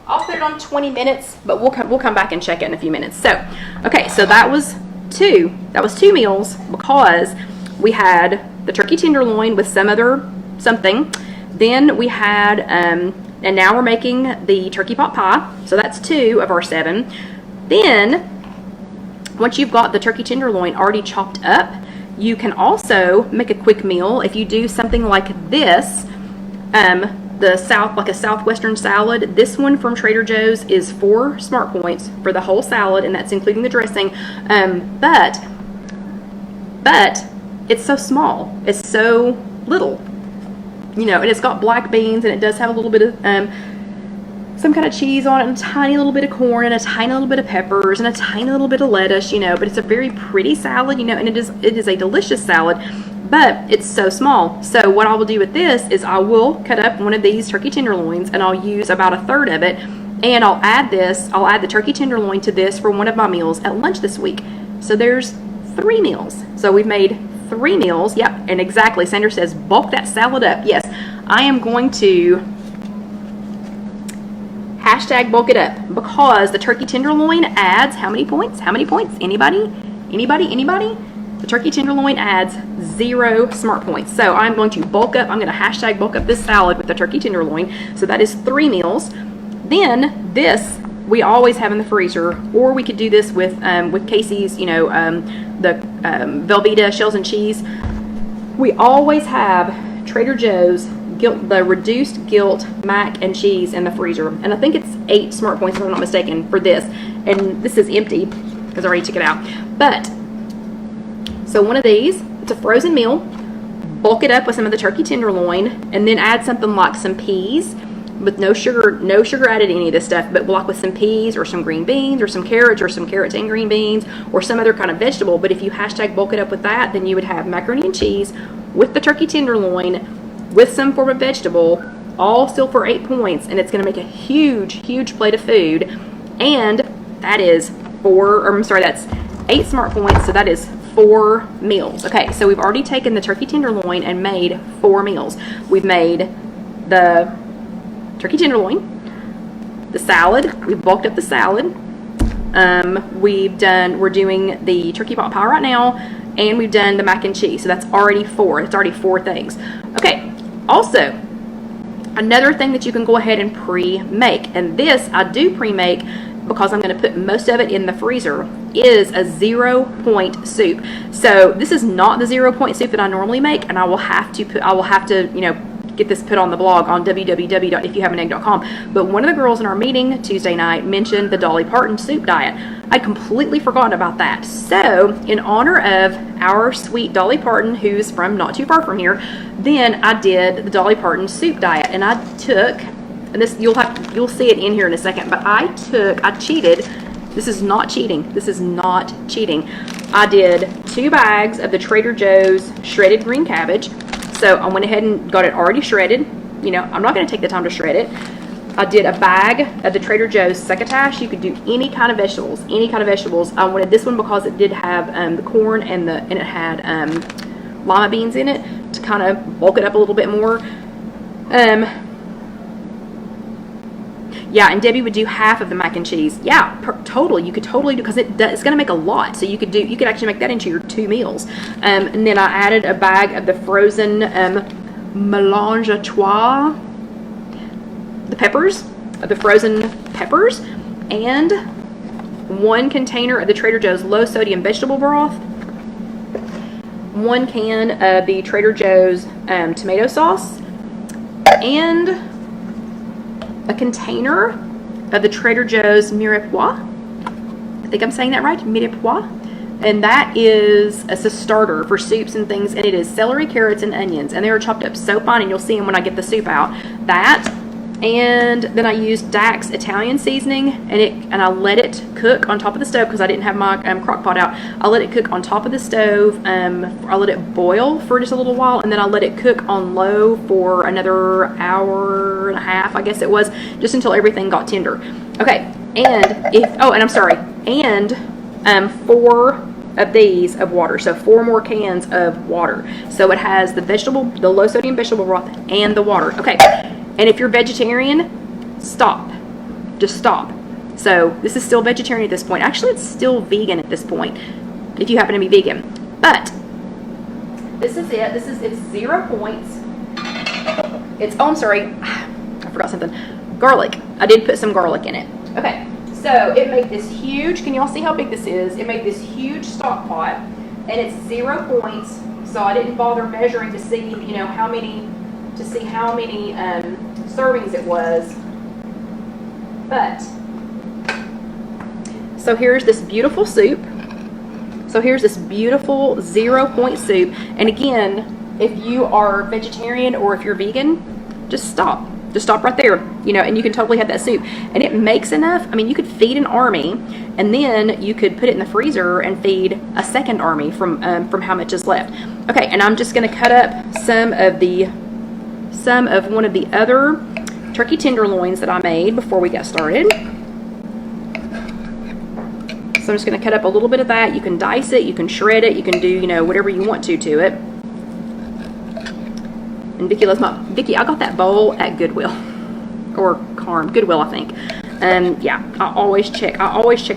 I'll put it on 20 minutes, but we'll come back and check it in a few minutes. So, okay, so that was 2. That was 2 meals because we had the turkey tenderloin with some other something. Then we had, and now we're making the turkey pot pie. So that's 2 of our 7. Then, once you've got the turkey tenderloin already chopped up, you can also make a quick meal if you do something like this. Like a southwestern salad. This one from Trader Joe's is 4 smart points for the whole salad, and that's including the dressing. But it's so small. It's so little. You know, and it's got black beans, and it does have a little bit of some kind of cheese on it, and a tiny little bit of corn, and a tiny little bit of peppers, and a tiny little bit of lettuce, you know, but it's a very pretty salad, you know, and it is a delicious salad, but it's so small. So what I will do with this is I will cut up one of these turkey tenderloins, and I'll use about 1/3 of it, and I'll add the turkey tenderloin to this for one of my meals at lunch this week. So there's 3 meals. So we've made 3 meals. Yep, and exactly. Sandra says, bulk that salad up. Yes, I am going to hashtag bulk it up because the turkey tenderloin adds how many points? How many points? Anybody? Anybody? Anybody? The turkey tenderloin adds 0 smart points. So I'm going to bulk up. I'm going to hashtag bulk up this salad with the turkey tenderloin. So that is 3 meals. Then this we always have in the freezer, or we could do this with Casey's, you know, the Velveeta shells and cheese. We always have Trader Joe's the reduced gilt mac and cheese in the freezer, and I think it's 8 smart points if I'm not mistaken for this. And this is empty because I already took it out. But so one of these, it's a frozen meal. Bulk it up with some of the turkey tenderloin, and then add something like some peas. With no sugar added to any of this stuff, but like with some peas or some green beans or some carrots and green beans or some other kind of vegetable. But if you hashtag bulk it up with that, then you would have macaroni and cheese with the turkey tenderloin with some form of vegetable, all still for 8 points, and it's going to make a huge plate of food. And that is that's 8 smart points, so that is 4 meals. Okay, so we've already taken the turkey tenderloin and made 4 meals. We've made the turkey tenderloin, the salad, we've bulked up the salad, we're doing the turkey pot pie right now, and we've done the mac and cheese. So that's already 4. It's already 4 things. Okay, also another thing that you can go ahead and pre-make, and this I do pre-make because I'm going to put most of it in the freezer, is a 0-point soup. So this is not the 0-point soup that I normally make, and I will have to you know, get this put on the blog on www.IfYouHaveAnEgg.com. But one of the girls in our meeting Tuesday night mentioned the Dolly Parton soup diet. I'd completely forgotten about that. So in honor of our sweet Dolly Parton, who's from not too far from here, then I did the Dolly Parton soup diet, and I took, and this you'll see it in here in a second, but I cheated. This is not cheating. This is not cheating. I did 2 bags of the Trader Joe's shredded green cabbage. So I went ahead and got it already shredded. You know, I'm not going to take the time to shred it. I did a bag of the Trader Joe's succotash. You could do any kind of vegetables, I wanted this one because it did have the corn and it had lima beans in it to kind of bulk it up a little bit more. Yeah, and Debbie would do half of the mac and cheese. Yeah, totally. You could totally do, because it's going to make a lot. So you could actually make that into your 2 meals. And then I added a bag of the frozen mélange à trois, the frozen peppers, and 1 container of the Trader Joe's low sodium vegetable broth, 1 can of the Trader Joe's tomato sauce, and a container of the Trader Joe's mirepoix. I think I'm saying that right, mirepoix. And that is a starter for soups and things, and it is celery, carrots, and onions, and they are chopped up so fine, and you'll see them when I get the soup out. That, and then I used Dax Italian seasoning, and I let it cook on top of the stove because I didn't have my crock pot out. I let it cook on top of the stove. I let it boil for just a little while, and then I let it cook on low for another hour and a half, I guess it was, just until everything got tender. Okay, and 4 of these of water, so 4 more cans of water. So it has the low sodium vegetable broth and the water. Okay, and if you're vegetarian, stop. Just stop. So this is still vegetarian at this point. Actually, it's still vegan at this point. if you happen to be vegan. But this is it. It's 0 points. It's, oh, I'm sorry, I forgot something. Garlic. I did put some garlic in it. Okay, so it made this huge, can y'all see how big this is? It made this huge stock pot, and it's 0 points, so I didn't bother measuring to see, you know, how many servings it was. But, so here's this beautiful soup. So here's this beautiful 0 point soup. And again, if you are vegetarian or if you're vegan, just stop. Just stop right there, you know, and you can totally have that soup. And it makes enough. I mean, you could feed an army, and then you could put it in the freezer and feed a second army from how much is left. Okay, and I'm just going to cut up some of one of the other turkey tenderloins that I made before we got started. So I'm just going to cut up a little bit of that. You can dice it, you can shred it, you can do, you know, whatever you want to it. And Vicki loves Vicki, I got that bowl at Goodwill. Or Goodwill, I think. Yeah, I always check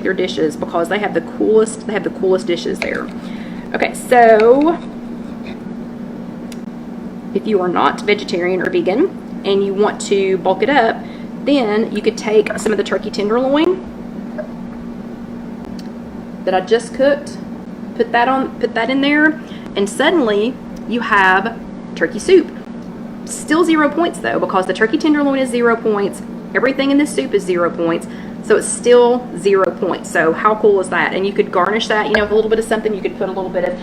their dishes because they have the coolest dishes there. Okay, so if you are not vegetarian or vegan and you want to bulk it up, then you could take some of the turkey tenderloin that I just cooked, put that in there, and suddenly you have turkey soup. Still 0 points though, because the turkey tenderloin is 0 points. Everything in this soup is 0 points. So it's still 0 points. So how cool is that? And you could garnish that, you know, with a little bit of something. You could put a little bit of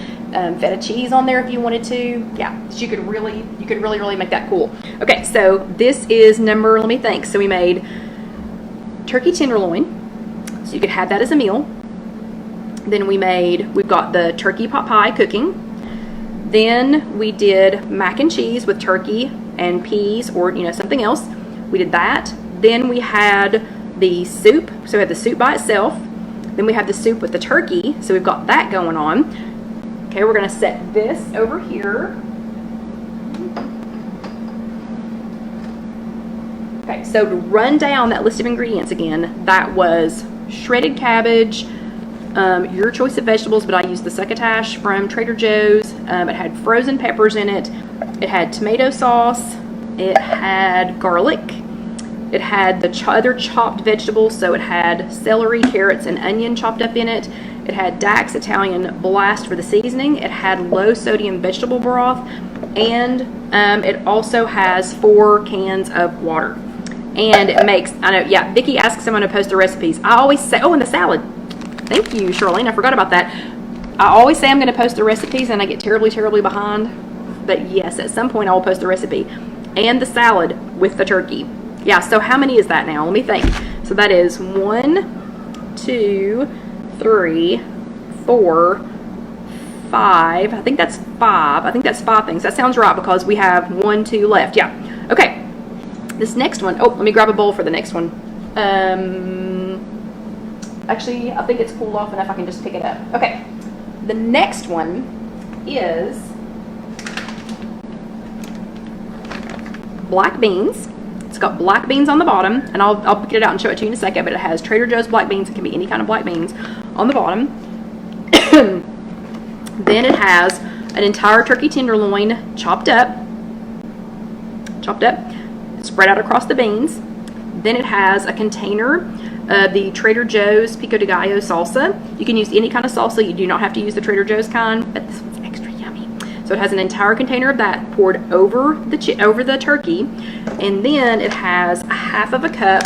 feta cheese on there if you wanted to. Yeah, so you could really make that cool. Okay, so this is number, let me think. So we made turkey tenderloin. So you could have that as a meal. Then we've got the turkey pot pie cooking. Then we did mac and cheese with turkey and peas, or, you know, something else. We did that. Then we had the soup. So we had the soup by itself. Then we have the soup with the turkey. So we've got that going on. Okay, we're going to set this over here. Okay, so to run down that list of ingredients again, that was shredded cabbage, your choice of vegetables, but I used the succotash from Trader Joe's. It had frozen peppers in it. It had tomato sauce. It had garlic. It had the other chopped vegetables, so it had celery, carrots, and onion chopped up in it. It had Dax Italian Blast for the seasoning. It had low sodium vegetable broth, and it also has 4 cans of water. And it makes, I know, yeah, Vicki asked someone to post the recipes. I always say, oh, and the salad. Thank you, Charlene. I forgot about that. I always say I'm going to post the recipes, and I get terribly, terribly behind. But yes, at some point I will post the recipe. And the salad with the turkey. Yeah, so how many is that now? Let me think. So that is 1, 2, 3, 4, 5. I think that's 5. I think that's 5 things. That sounds right because we have 1, 2 left. Yeah. Okay. This next one. Oh, let me grab a bowl for the next one. Actually, I think it's cooled off enough I can just pick it up. Okay. The next one is black beans. It's got black beans on the bottom, and I'll get it out and show it to you in a second, but it has Trader Joe's black beans. It can be any kind of black beans on the bottom. Then it has an entire turkey tenderloin chopped up, spread out across the beans. Then it has a container of the Trader Joe's pico de gallo salsa. You can use any kind of salsa. You do not have to use the Trader Joe's kind, but this one's extra yummy. So it has an entire container of that poured over the turkey, and then it has a half of a cup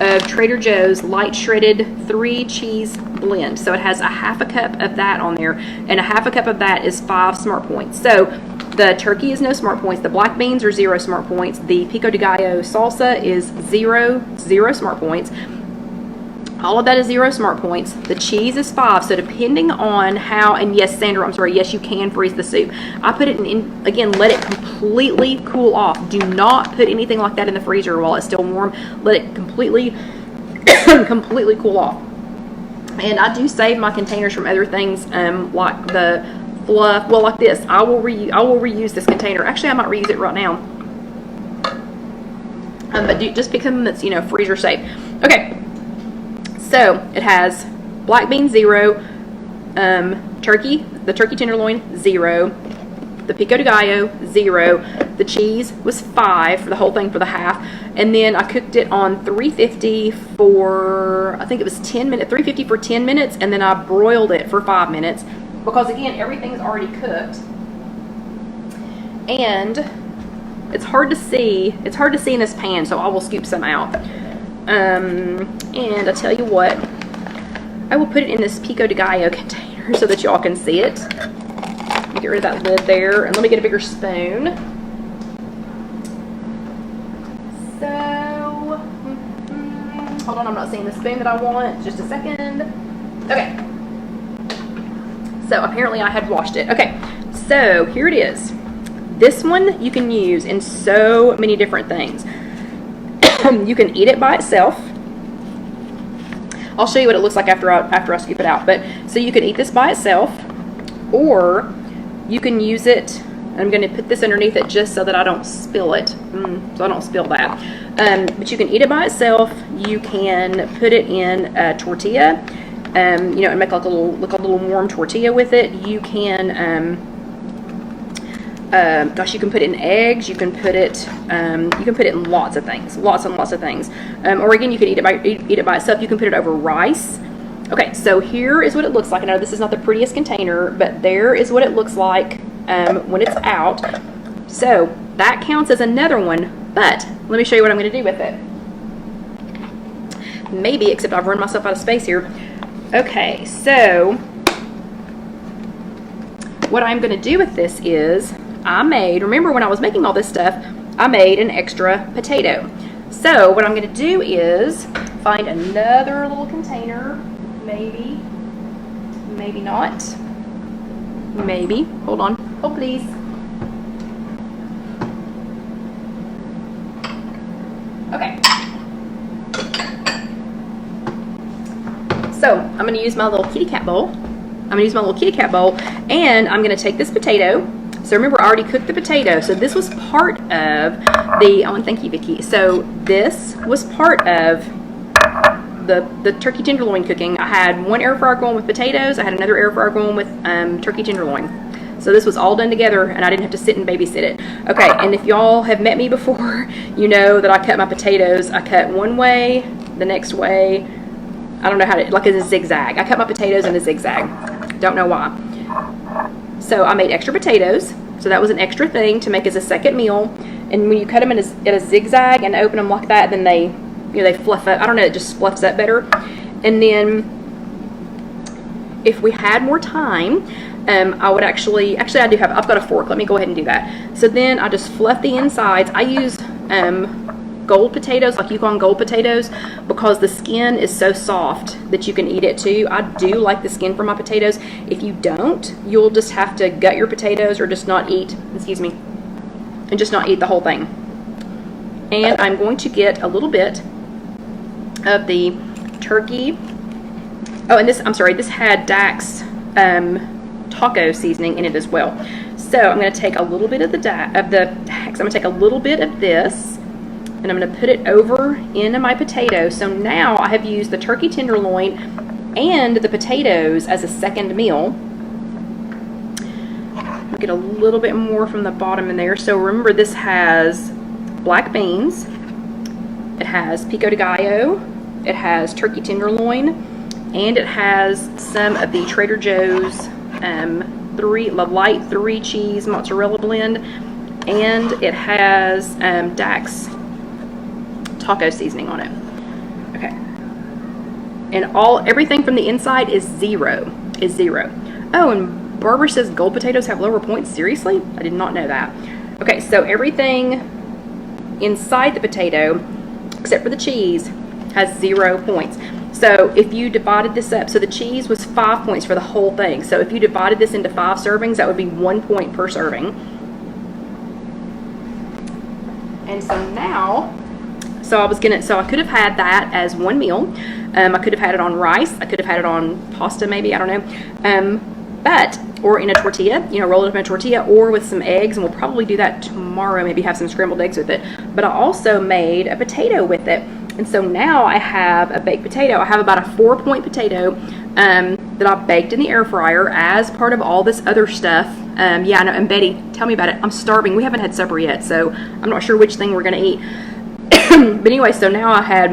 of Trader Joe's light shredded 3 cheese blend. So it has a half a cup of that on there, and a half a cup of that is 5 smart points. So the turkey is no smart points. The black beans are 0 smart points. The pico de gallo salsa is 0 smart points. All of that is 0 smart points. The cheese is 5. So depending on how, and yes, Sandra, I'm sorry, yes, you can freeze the soup. I put it in, again, let it completely cool off. Do not put anything like that in the freezer while it's still warm. Let it completely cool off. And I do save my containers from other things, like the fluff. Well, like this, I will reuse this container. Actually, I might reuse it right now. But just pick something that's, you know, freezer safe. Okay. So it has black beans 0, Turkey, the turkey tenderloin, 0. The pico de gallo, 0. The cheese was 5 for the whole thing, for the half. And then I cooked it on 350 for, I think it was 10 minutes, 350 for 10 minutes, and then I broiled it for 5 minutes. Because again, everything's already cooked. And it's hard to see in this pan, so I will scoop some out. And I tell you what, I will put it in this pico de gallo container so that y'all can see it. Get rid of that lid there, and let me get a bigger spoon. So, hold on, I'm not seeing the spoon that I want. Just a second. Okay. So apparently I had washed it. Okay, so here it is. This one you can use in so many different things. You can eat it by itself. I'll show you what it looks like after I scoop it out. But so you can eat this by itself, or you can use it. I'm going to put this underneath it just so that I don't spill it, so I don't spill that. But you can eat it by itself. You can put it in a tortilla, you know, and make like a little warm tortilla with it. You can, gosh, you can put it in eggs. You can put it in lots of things, lots and lots of things. Or again, you can eat it by itself. You can put it over rice. Okay, so here is what it looks like. I know this is not the prettiest container, but there is what it looks like when it's out. So that counts as another one, but let me show you what I'm going to do with it. Maybe, except I've run myself out of space here. Okay, so what I'm going to do with this is remember when I was making all this stuff, I made an extra potato. So what I'm going to do is find another little container. Maybe, maybe not, maybe, hold on, hold please. Okay, so I'm going to use my little kitty cat bowl. And I'm going to take this potato. So remember, I already cooked the potato. So this was part of the, oh, and thank you, Vicki. So this was part of the turkey tenderloin cooking. I had one air fryer going with potatoes. I had another air fryer going with turkey tenderloin. So this was all done together, and I didn't have to sit and babysit it. Okay, and if y'all have met me before, you know that I cut my potatoes. I cut one way, the next way. I don't know how to, like a zigzag. I cut my potatoes in a zigzag. Don't know why. So I made extra potatoes. So that was an extra thing to make as a second meal. And when you cut them in a zigzag and open them like that, then they, you know, they fluff up. I don't know, it just fluffs up better. And then if we had more time, I would actually I've got a fork. Let me go ahead and do that. So then I just fluff the insides. I use gold potatoes, like Yukon gold potatoes, because the skin is so soft that you can eat it too. I do like the skin for my potatoes. If you don't, you'll just have to gut your potatoes or just not eat, and just not eat the whole thing. And I'm going to get a little bit of the turkey. Oh, and this had Dax taco seasoning in it as well. So I'm going to take a little bit of the Dax. I'm going to take a little bit of this, and I'm going to put it over into my potato. So now I have used the turkey tenderloin and the potatoes as a second meal. I'll get a little bit more from the bottom in there. So remember, this has black beans, it has pico de gallo, it has turkey tenderloin, and it has some of the Trader Joe's light 3 cheese mozzarella blend, and it has Dax taco seasoning on it. Okay, and everything from the inside is zero. Oh, and Barbara says gold potatoes have lower points. Seriously? I did not know that. Okay, so everything inside the potato, except for the cheese, has 0 points. So if you divided this up, so the cheese was 5 points for the whole thing. So if you divided this into 5 servings, that would be 1 point per serving. And so now, I could have had that as one meal. I could have had it on rice. I could have had it on pasta, maybe, I don't know. Or in a tortilla, roll it up in a tortilla, or with some eggs, and we'll probably do that tomorrow, maybe have some scrambled eggs with it. But I also made a potato with it. And so now I have a baked potato. I have about a 4-point potato. that I baked in the air fryer as part of all this other stuff. Yeah, I know. And Betty, tell me about it. I'm starving. We haven't had supper yet, so I'm not sure which thing we're going to eat. But anyway, so now I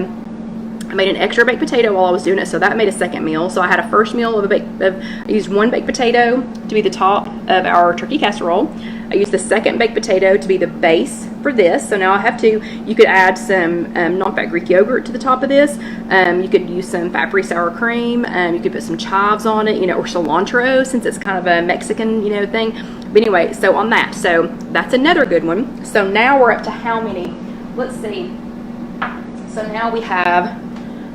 made an extra baked potato while I was doing it, so that made a second meal. So I had a first meal I used one baked potato to be the top of our turkey casserole. I used the second baked potato to be the base for this. So now I have two. You could add some non-fat Greek yogurt to the top of this. You could use some fat-free sour cream. You could put some chives on it, or cilantro, since it's kind of a Mexican, thing. But anyway, so on that. So that's another good one. So now we're up to how many? Let's see. So now we have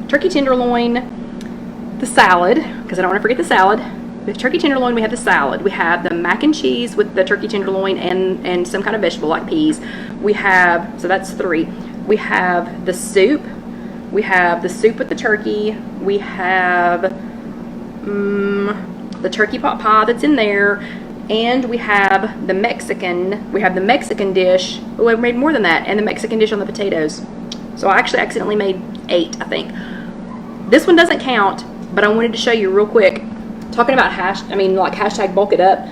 turkey tenderloin, the salad, because I don't want to forget the salad. With turkey tenderloin, we have the salad. We have the mac and cheese with the turkey tenderloin and some kind of vegetable like peas. We have, so that's 3. We have the soup. We have the soup with the turkey. We have the turkey pot pie that's in there. And we have the Mexican dish. Oh, I made more than that. And the Mexican dish on the potatoes. So I actually accidentally made 8, I think. This one doesn't count, but I wanted to show you real quick. Talking about hashtag bulk it up.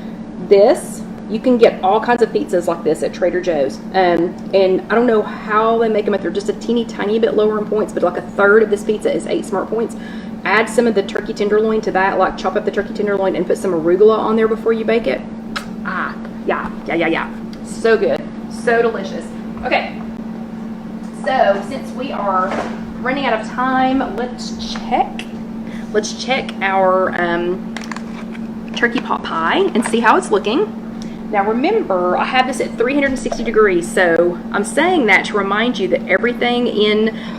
This, you can get all kinds of pizzas like this at Trader Joe's. And I don't know how they make them if they're just a teeny tiny bit lower in points, but like a third of this pizza is 8 smart points. Add some of the turkey tenderloin to that, like chop up the turkey tenderloin and put some arugula on there before you bake it. Yeah. So good. So delicious. Okay. So since we are running out of time, let's check our turkey pot pie and see how it's looking. Now remember, I have this at 360 degrees, so I'm saying that to remind you that everything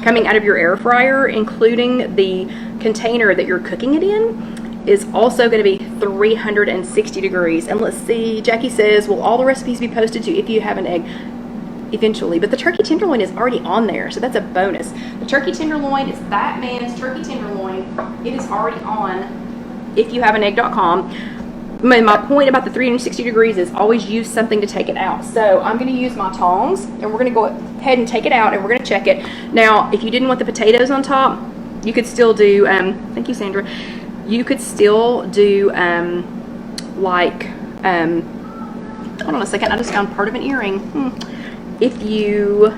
coming out of your air fryer, including the container that you're cooking it in, is also going to be 360 degrees. And let's see, Jackie says, will all the recipes be posted to If You Have an Egg? Eventually, but the turkey tenderloin is already on there, so that's a bonus. The turkey tenderloin is that man's turkey tenderloin. It is already on IfYouHaveAnEgg.com. My point about the 360 degrees is always use something to take it out. So I'm going to use my tongs, and we're going to go ahead and take it out, and we're going to check it. Now, if you didn't want the potatoes on top, you could still do, thank you, Sandra, you could still do, hold on a second, I just found part of an earring. If you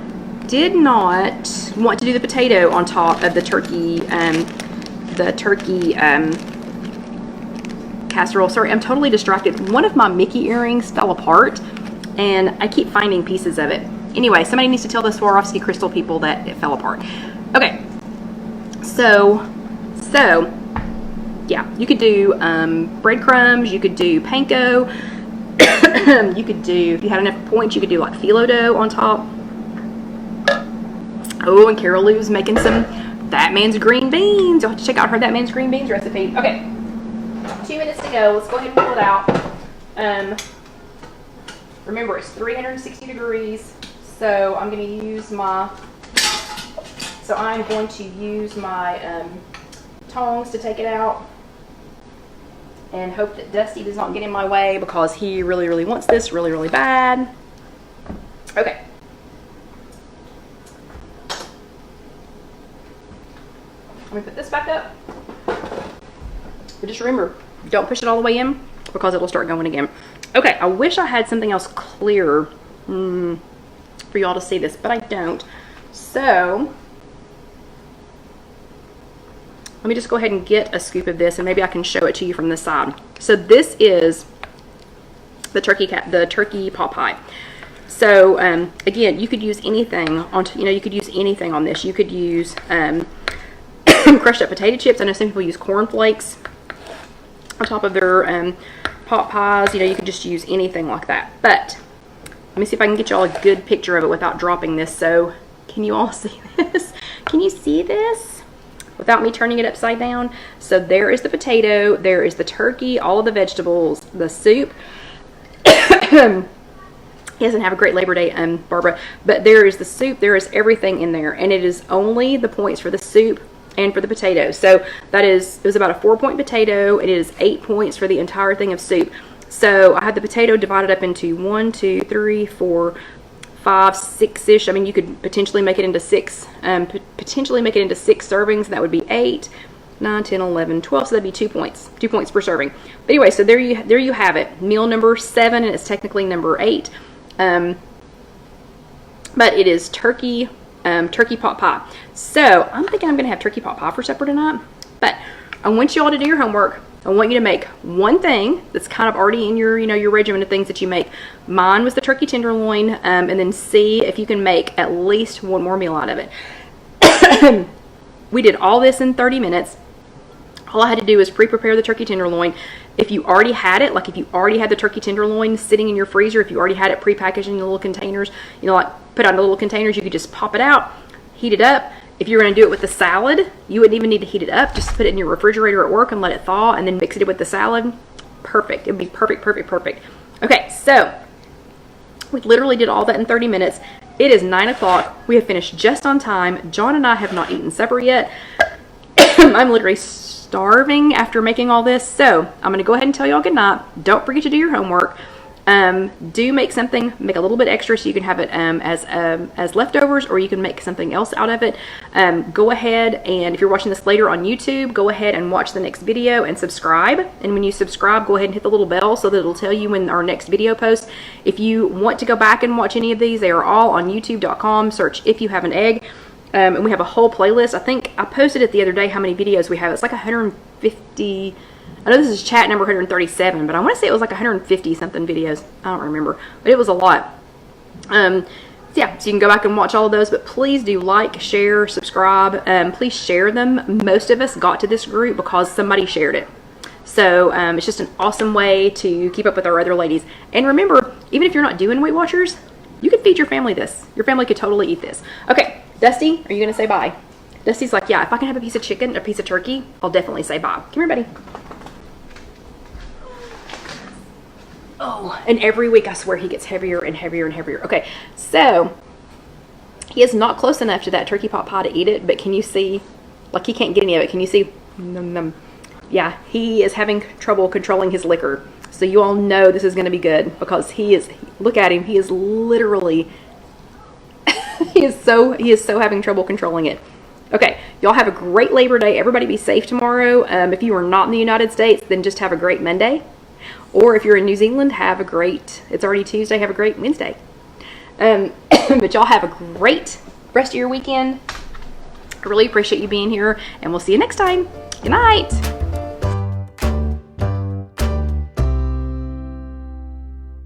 did not want to do the potato on top of the turkey casserole, sorry, I'm totally distracted. One of my Mickey earrings fell apart, and I keep finding pieces of it. Anyway, somebody needs to tell the Swarovski crystal people that it fell apart. Okay, so yeah, you could do breadcrumbs, you could do panko. You could do, if you had enough points, you could do like phyllo dough on top. Oh, and Carol Lou's making some That Man's Green Beans. You'll have to check out her That Man's Green Beans recipe. Okay, 2 minutes to go. Let's go ahead and pull it out. Remember, it's 360 degrees, so I'm going to use my tongs to take it out. And hope that Dusty does not get in my way, because he really, really wants this really, really bad. Okay. Let me put this back up. But just remember, don't push it all the way in, because it'll start going again. Okay, I wish I had something else clear for y'all to see this, but I don't. So let me just go ahead and get a scoop of this, and maybe I can show it to you from this side. So this is the turkey pot pie. So again, you could use anything on. You could use anything on this. You could use crushed up potato chips. I know some people use corn flakes on top of their pot pies. You could just use anything like that. But let me see if I can get y'all a good picture of it without dropping this. So can you all see this? Can you see this? Without me turning it upside down. So there is the potato, there is the turkey, all of the vegetables, the soup. He doesn't have a great Labor Day, Barbara, but there is the soup, there is everything in there, and it is only the points for the soup and for the potato. So it was about a 4-point potato, and it is 8 points for the entire thing of soup. So I had the potato divided up into 1, 2, 3, 4, 5, 6-ish. I mean, you could potentially make it into 6, potentially make it into 6 servings. That would be 8. 9, 10, 11, 12, so that'd be 2 points. 2 points per serving. But anyway, so there you have it. Meal number 7, and it's technically number 8. But it is turkey pot pie. So I'm thinking I'm gonna have turkey pot pie for supper tonight. But I want you all to do your homework. I want you to make one thing that's kind of already in your, your regimen of things that you make. Mine was the turkey tenderloin, and then see if you can make at least one more meal out of it. We did all this in 30 minutes. All I had to do is pre-prepare the turkey tenderloin. If you already had it, like if you already had the turkey tenderloin sitting in your freezer, if you already had it pre-packaged in the little containers, like put out in the little containers, you could just pop it out, heat it up. If you're going to do it with the salad, you wouldn't even need to heat it up. Just put it in your refrigerator at work and let it thaw, and then mix it with the salad. Perfect. It would be perfect, perfect, perfect. Okay, so we literally did all that in 30 minutes. It is 9 o'clock. We have finished just on time. John and I have not eaten supper yet. I'm literally starving after making all this. So I'm going to go ahead and tell y'all good night. Don't forget to do your homework. Do make something, make a little bit extra so you can have it as leftovers, or you can make something else out of it. Go ahead, and if you're watching this later on YouTube, go ahead and watch the next video and subscribe. And when you subscribe, go ahead and hit the little bell so that it'll tell you when our next video posts. If you want to go back and watch any of these, they are all on youtube.com. Search If You Have an Egg. And we have a whole playlist. I think I posted it the other day how many videos we have. It's like 150. I know this is chat number 137, but I want to say it was like 150 something videos. I don't remember, but it was a lot. Yeah, so you can go back and watch all of those, but please do like, share, subscribe. Please share them. Most of us got to this group because somebody shared it. So it's just an awesome way to keep up with our other ladies. And remember, even if you're not doing Weight Watchers, you could feed your family this. Your family could totally eat this. Okay, Dusty, are you going to say bye? Dusty's like, yeah, if I can have a piece of chicken, a piece of turkey, I'll definitely say bye. Come here, buddy. Oh, and every week I swear he gets heavier and heavier and heavier. Okay, so he is not close enough to that turkey pot pie to eat it, but can you see, like he can't get any of it. Can you see? Num, num. Yeah, he is having trouble controlling his liquor. So you all know this is going to be good because he is, look at him, he is literally, he is so having trouble controlling it. Okay, y'all have a great Labor Day. Everybody be safe tomorrow. If you are not in the United States, then just have a great Monday. Or if you're in New Zealand, have a great, it's already Tuesday, have a great Wednesday. But y'all have a great rest of your weekend. I really appreciate you being here, and we'll see you next time. Good night.